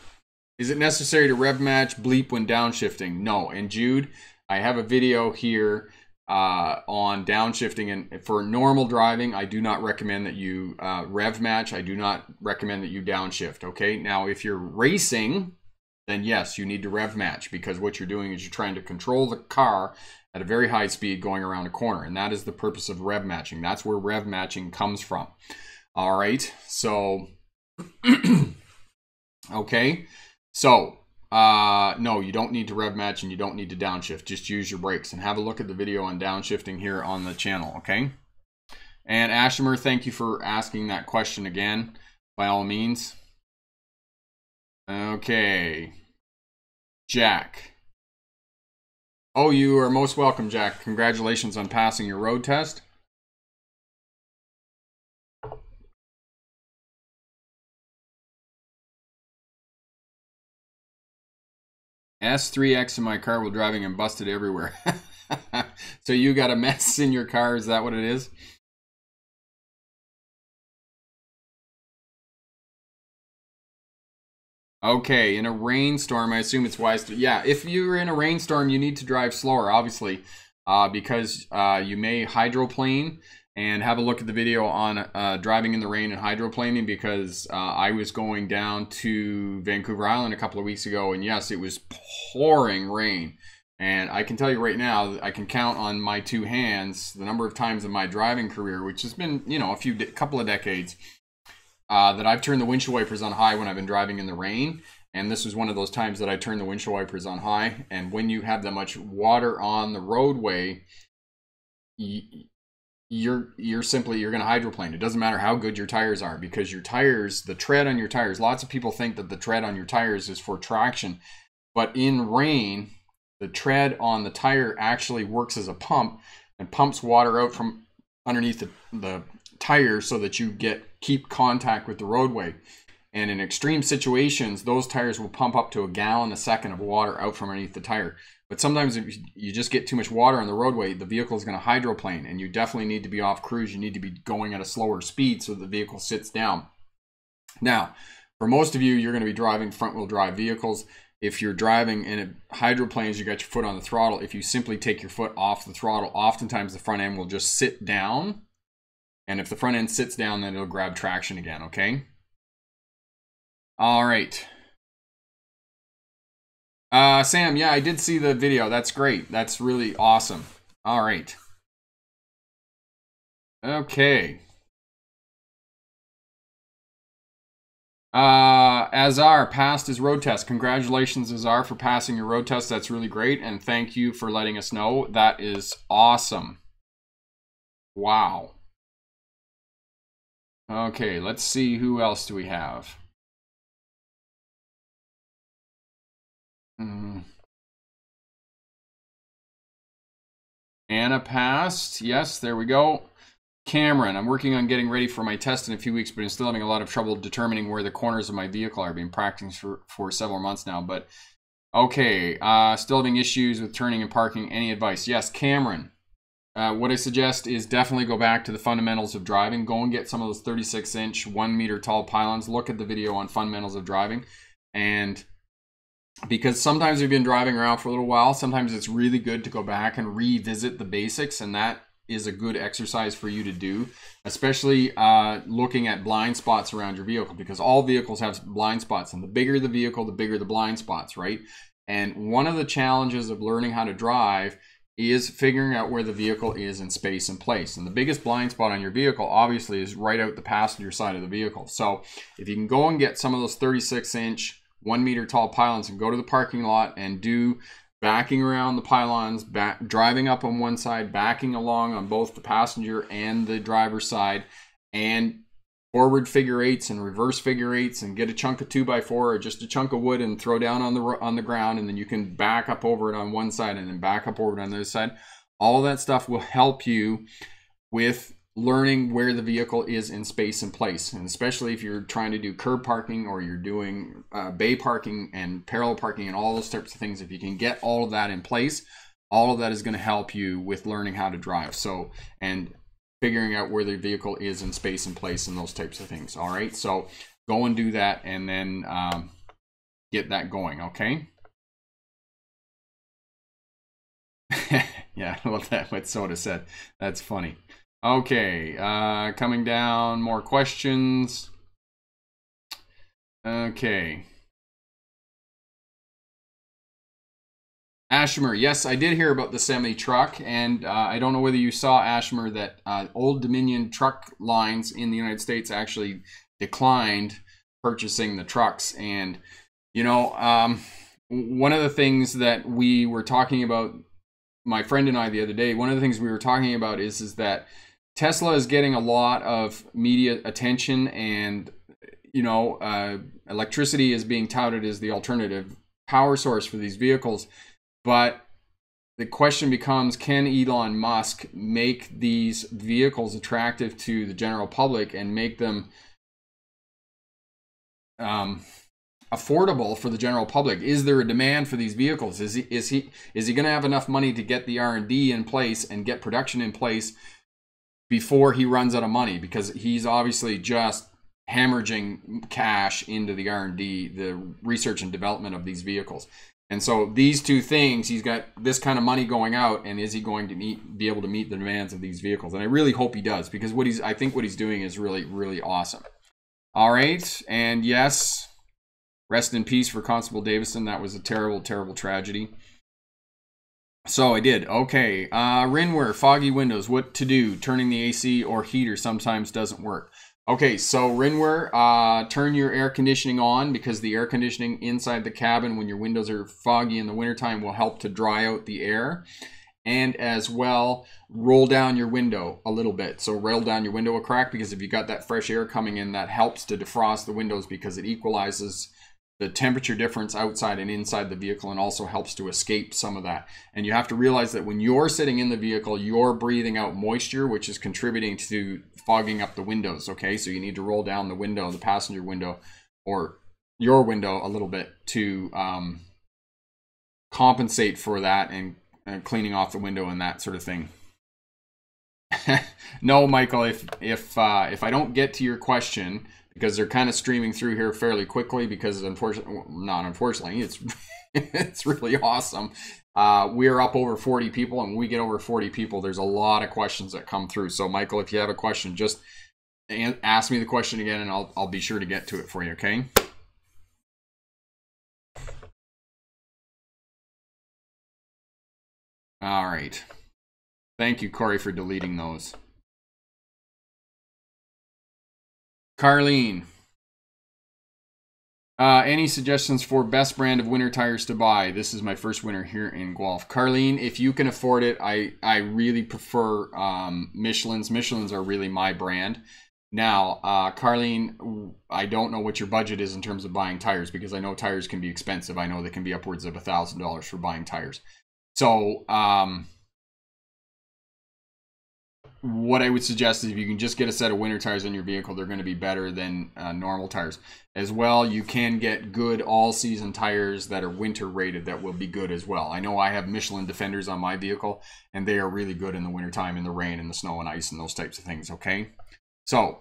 is it necessary to rev match bleep when downshifting? No. And Jude, I have a video here on downshifting, and for normal driving, I do not recommend that you rev match. I do not recommend that you downshift. Okay. Now, if you're racing, then yes, you need to rev match, because what you're doing is you're trying to control the car at a very high speed going around a corner. And that is the purpose of rev matching. That's where rev matching comes from. All right. So, okay. So, no, you don't need to rev match and you don't need to downshift. Just use your brakes, and have a look at the video on downshifting here on the channel. Okay. And Ashimer, thank you for asking that question again, by all means. Okay. Jack. Oh, you are most welcome, Jack. Congratulations on passing your road test. S3X in my car while driving and busted everywhere. So you got a mess in your car, is that what it is? Okay, in a rainstorm, I assume it's wise to... Yeah, if you're in a rainstorm, you need to drive slower, obviously, because you may hydroplane. And have a look at the video on driving in the rain and hydroplaning, because I was going down to Vancouver Island a couple of weeks ago, and yes, it was pouring rain. And I can tell you right now, I can count on my two hands the number of times in my driving career, which has been, you know, a couple of decades, that I've turned the windshield wipers on high when I've been driving in the rain. And this was one of those times that I turned the windshield wipers on high. And when you have that much water on the roadway, you're going to hydroplane. It doesn't matter how good your tires are, because your tires, the tread on your tires, lots of people think that the tread on your tires is for traction, but in rain, the tread on the tire actually works as a pump and pumps water out from underneath the tire so that you keep contact with the roadway. And in extreme situations, those tires will pump up to 1 gallon a second of water out from underneath the tire. But sometimes if you just get too much water on the roadway, the vehicle is going to hydroplane, and you definitely need to be off cruise. You need to be going at a slower speed so the vehicle sits down. Now, for most of you, you're going to be driving front-wheel drive vehicles. If you're driving and it hydroplanes, you got your foot on the throttle. If you simply take your foot off the throttle, oftentimes the front end will just sit down. And if the front end sits down, then it'll grab traction again, okay? All right. Sam, yeah, I did see the video. That's great. That's really awesome. All right. Okay. Azar passed his road test. Congratulations, Azar, for passing your road test. That's really great. And thank you for letting us know. That is awesome. Wow. Okay, let's see. Who else do we have? Anna passed. Yes, there we go. Cameron, I'm working on getting ready for my test in a few weeks, but I'm still having a lot of trouble determining where the corners of my vehicle are. I've been practicing for several months now, but okay. Still having issues with turning and parking. Any advice? Yes, Cameron. What I suggest is definitely go back to the fundamentals of driving. Go and get some of those 36-inch, 1 meter tall pylons. Look at the video on fundamentals of driving. And because sometimes you've been driving around for a little while, sometimes it's really good to go back and revisit the basics, and that is a good exercise for you to do, especially looking at blind spots around your vehicle, because all vehicles have blind spots, and the bigger the vehicle, the bigger the blind spots, right? And one of the challenges of learning how to drive is figuring out where the vehicle is in space and place. And the biggest blind spot on your vehicle, obviously, is right out the passenger side of the vehicle. So if you can go and get some of those 36-inch, 1 meter tall pylons and go to the parking lot and do backing around the pylons, driving up on one side, backing along on both the passenger and the driver's side, and forward figure eights and reverse figure eights, and get a chunk of 2x4 or just a chunk of wood and throw down on the ground, and then you can back up over it on one side and then back up over it on the other side. All of that stuff will help you with learning where the vehicle is in space and place, and especially if you're trying to do curb parking or you're doing bay parking and parallel parking and all those types of things. If you can get all of that in place, all of that is going to help you with learning how to drive. So, and figuring out where the vehicle is in space and place and those types of things. All right, so go and do that, and then get that going. Okay. Yeah, well, that's what Soda said. That's funny. Okay, coming down, more questions. Okay. Ashmer, yes, I did hear about the semi truck, and I don't know whether you saw, Ashmer, that Old Dominion truck lines in the United States actually declined purchasing the trucks. And, you know, one of the things that we were talking about, my friend and I, the other day, one of the things we were talking about is that Tesla is getting a lot of media attention, and, you know, electricity is being touted as the alternative power source for these vehicles. But the question becomes, can Elon Musk make these vehicles attractive to the general public and make them affordable for the general public? Is there a demand for these vehicles? Is he going to have enough money to get the R&D in place and get production in place before he runs out of money? Because he's obviously just hemorrhaging cash into the R&D, the research and development of these vehicles. And so these two things, he's got this kind of money going out, and is he going to be able to meet the demands of these vehicles? And I really hope he does, because I think what he's doing is really, really awesome. All right, and yes, rest in peace for Constable Davison. That was a terrible, terrible tragedy. So I did. Okay, Rinware, foggy windows, what to do? Turning the AC or heater sometimes doesn't work. Okay, so Rinware, turn your air conditioning on, because the air conditioning inside the cabin when your windows are foggy in the wintertime will help to dry out the air. And as well, roll down your window a little bit. So roll down your window a crack, because if you got that fresh air coming in, that helps to defrost the windows, because it equalizes the temperature difference outside and inside the vehicle, and also helps to escape some of that. And you have to realize that when you're sitting in the vehicle, you're breathing out moisture, which is contributing to fogging up the windows. Okay, so you need to roll down the window, the passenger window, or your window a little bit to compensate for that, and cleaning off the window and that sort of thing. No, Michael, if I don't get to your question, because they're kind of streaming through here fairly quickly, because unfortunately, it's really awesome. We're up over 40 people, and when we get over 40 people, there's a lot of questions that come through. So Michael, if you have a question, just ask me the question again, and I'll be sure to get to it for you, okay? All right. Thank you, Corey, for deleting those. Carlene, any suggestions for best brand of winter tires to buy? This is my first winter here in Guelph. Carlene, if you can afford it, I really prefer Michelin's. Michelin's are really my brand. Now, Carlene, I don't know what your budget is in terms of buying tires, because I know tires can be expensive. I know they can be upwards of $1,000 for buying tires. So, what I would suggest is if you can just get a set of winter tires on your vehicle, they're going to be better than normal tires. As well, you can get good all-season tires that are winter rated that will be good as well. I know I have Michelin Defenders on my vehicle, and they are really good in the wintertime, in the rain and the snow and ice and those types of things, okay? So,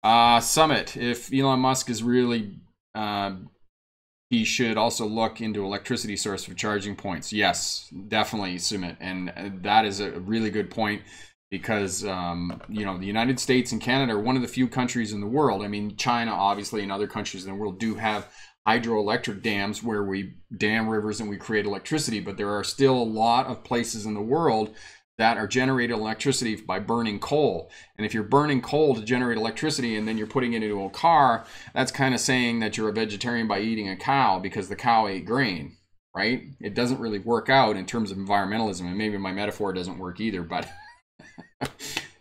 Summit, if Elon Musk is really... he should also look into electricity source for charging points. Yes, definitely, Sumit. And that is a really good point, because, you know, the United States and Canada are one of the few countries in the world. I mean, China, obviously, and other countries in the world do have hydroelectric dams where we dam rivers and we create electricity, but there are still a lot of places in the world that are generating electricity by burning coal. And if you're burning coal to generate electricity and then you're putting it into a car, that's kind of saying that you're a vegetarian by eating a cow because the cow ate grain, right? It doesn't really work out in terms of environmentalism, and maybe my metaphor doesn't work either, but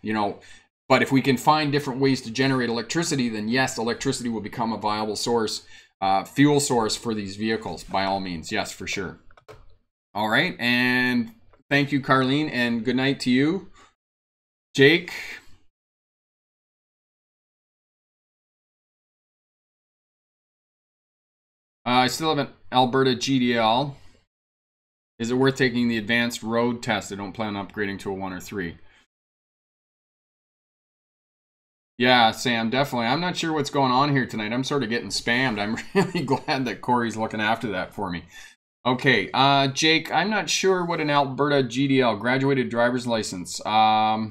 you know, but if we can find different ways to generate electricity, then yes, electricity will become a viable source, fuel source for these vehicles, by all means. Yes, for sure. All right, and thank you, Carlene, and good night to you. Jake. I still have an Alberta GDL. Is it worth taking the advanced road test? I don't plan on upgrading to a 1 or 3. Yeah, Sam, definitely. I'm not sure what's going on here tonight. I'm sort of getting spammed. I'm really glad that Corey's looking after that for me. Okay, Jake, I'm not sure what an Alberta GDL, graduated driver's license. Are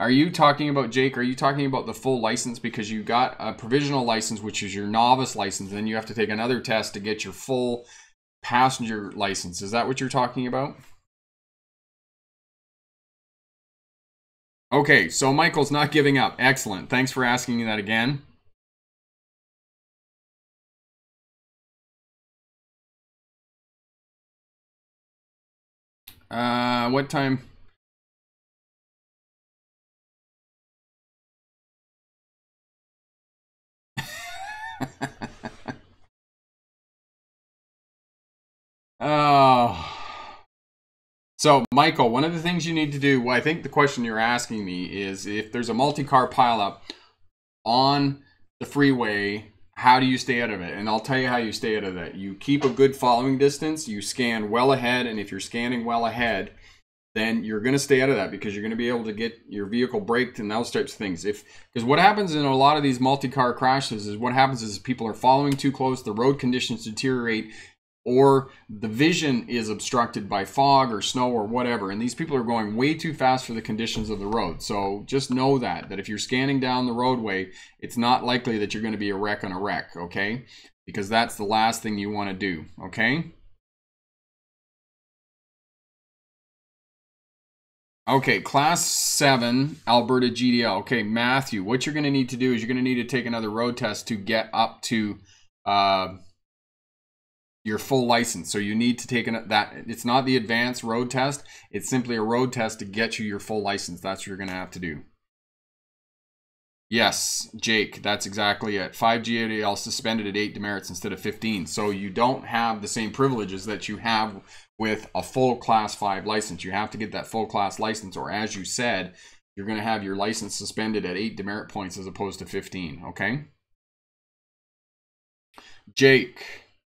you talking about, Jake, are you talking about the full license? Because you got a provisional license, which is your novice license, and then you have to take another test to get your full passenger license. Is that what you're talking about? Okay, so Michael's not giving up. Excellent. Thanks for asking that again. What time? Oh. So, Michael, one of the things you need to do, well, I think the question you're asking me is if there's a multi-car pileup on the freeway, how do you stay out of it? And I'll tell you how you stay out of that. You keep a good following distance, you scan well ahead, and if you're scanning well ahead, then you're going to stay out of that because you're going to be able to get your vehicle braked and those types of things. Because what happens in a lot of these multi-car crashes is what happens is people are following too close, the road conditions deteriorate, or the vision is obstructed by fog or snow or whatever. And these people are going way too fast for the conditions of the road. So just know that if you're scanning down the roadway, it's not likely that you're going to be a wreck on a wreck, okay? Because that's the last thing you want to do, okay? Okay, Class 7, Alberta GDL. Okay, Matthew, what you're going to need to do is you're going to need to take another road test to get up to your full license. So you need to take that. It's not the advanced road test. It's simply a road test to get you your full license. That's what you're going to have to do. Yes, Jake, that's exactly it. 5 GADL suspended at 8 demerits instead of 15. So you don't have the same privileges that you have with a full Class 5 license. You have to get that full class license, or as you said, you're going to have your license suspended at 8 demerit points as opposed to 15, okay? Jack,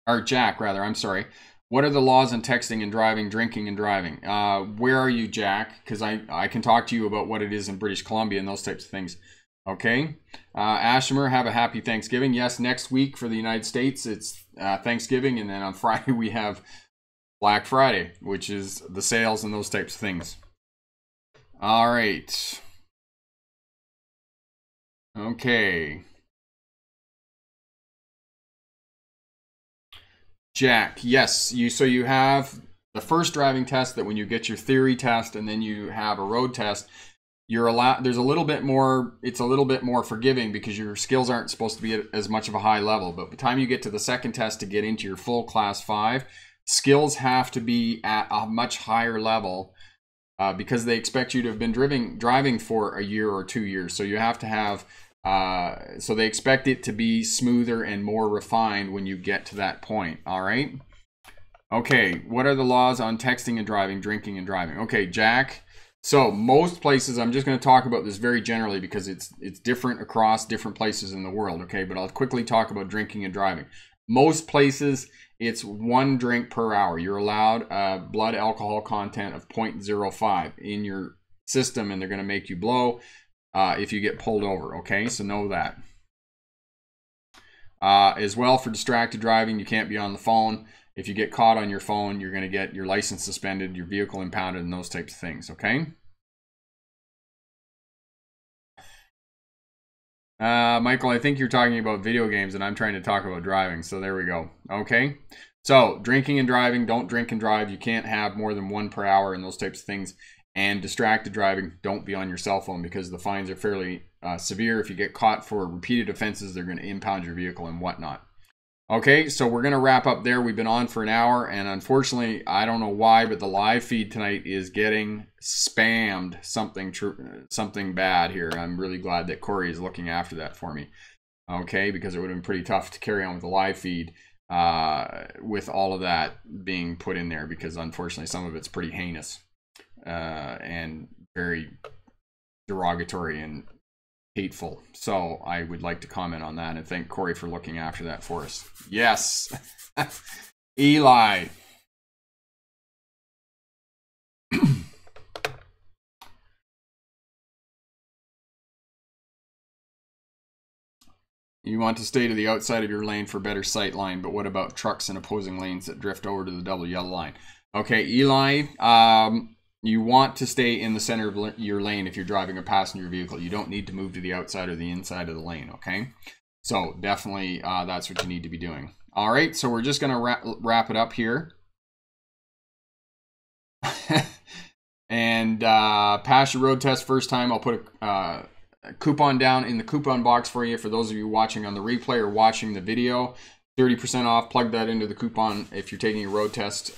I'm sorry. What are the laws on texting and driving, drinking and driving? Where are you, Jack? Because I can talk to you about what it is in British Columbia and those types of things. Okay. Ashimer, have a happy Thanksgiving. Yes, next week for the United States, it's Thanksgiving. And then on Friday, we have Black Friday, which is the sales and those types of things. All right. Okay. Jack, yes, so you have the first driving test that when you get your theory test and then you have a road test, you're allowed, there's a little bit more, it's a little bit more forgiving because your skills aren't supposed to be at as much of a high level. But by the time you get to the second test to get into your full Class 5, skills have to be at a much higher level because they expect you to have been driving for a year or 2 years. So you have to have, so they expect it to be smoother and more refined when you get to that point. All right. Okay. What are the laws on texting and driving, drinking and driving? Okay, Jack. So most places, I'm just going to talk about this very generally because it's different across different places in the world. Okay. But I'll quickly talk about drinking and driving. Most places, it's 1 drink per hour. You're allowed blood alcohol content of 0.05 in your system, and they're going to make you blow if you get pulled over. Okay, so know that. As well, for distracted driving, you can't be on the phone. If you get caught on your phone, you're going to get your license suspended, your vehicle impounded, and those types of things. Okay. Michael, I think you're talking about video games and I'm trying to talk about driving. So there we go. Okay. So drinking and driving, don't drink and drive. You can't have more than 1 per hour and those types of things. And distracted driving, don't be on your cell phone because the fines are fairly severe. If you get caught for repeated offenses, they're going to impound your vehicle and whatnot. Okay, so we're going to wrap up there. We've been on for an hour, and unfortunately, I don't know why, but the live feed tonight is getting spammed something bad here. I'm really glad that Corey is looking after that for me. Okay, because it would have been pretty tough to carry on with the live feed with all of that being put in there because unfortunately, some of it's pretty heinous and very derogatory and hateful. So I would like to comment on that and thank Corey for looking after that for us. Yes. Eli. You want to stay to the outside of your lane for better sight line, but what about trucks in opposing lanes that drift over to the double yellow line? Okay, Eli, you want to stay in the center of your lane if you're driving a passenger vehicle. You don't need to move to the outside or the inside of the lane, okay? So definitely that's what you need to be doing. All right, so we're just going to wrap it up here. And pass your road test first time. I'll put a coupon down in the coupon box for you for those of you watching on the replay or watching the video. 30% off. Plug that into the coupon if you're taking a road test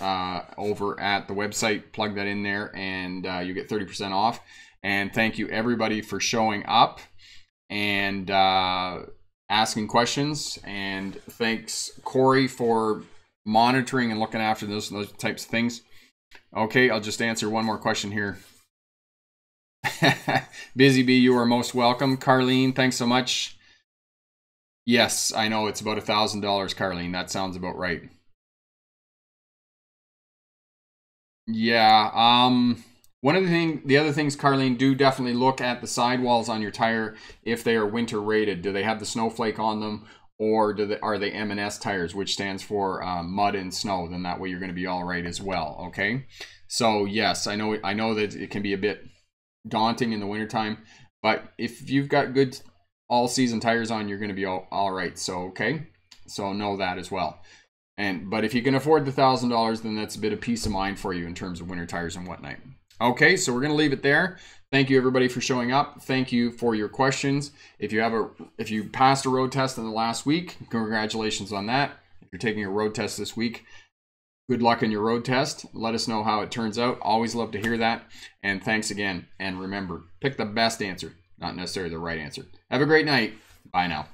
over at the website. Plug that in there and you get 30% off. And thank you everybody for showing up and asking questions. And thanks Corey for monitoring and looking after those types of things. Okay, I'll just answer one more question here. Busy Bee, you are most welcome. Carlene, thanks so much. Yes, I know it's about $1,000, Carlene. That sounds about right. Yeah. The other things, Carlene, do definitely look at the sidewalls on your tire if they are winter rated. Do they have the snowflake on them, or are they M&S tires, which stands for mud and snow? Then that way you're going to be all right as well. Okay. So yes, I know that it can be a bit daunting in the wintertime, but if you've got good all season tires on, you're going to be all right. So okay, so know that as well. But if you can afford the $1,000, then that's a bit of peace of mind for you in terms of winter tires and whatnot. Okay, so we're going to leave it there. Thank you everybody for showing up. Thank you for your questions. If you passed a road test in the last week, congratulations on that. If you're taking a road test this week, good luck in your road test. Let us know how it turns out. Always love to hear that. And thanks again. And remember, pick the best answer, not necessarily the right answer. Have a great night. Bye now.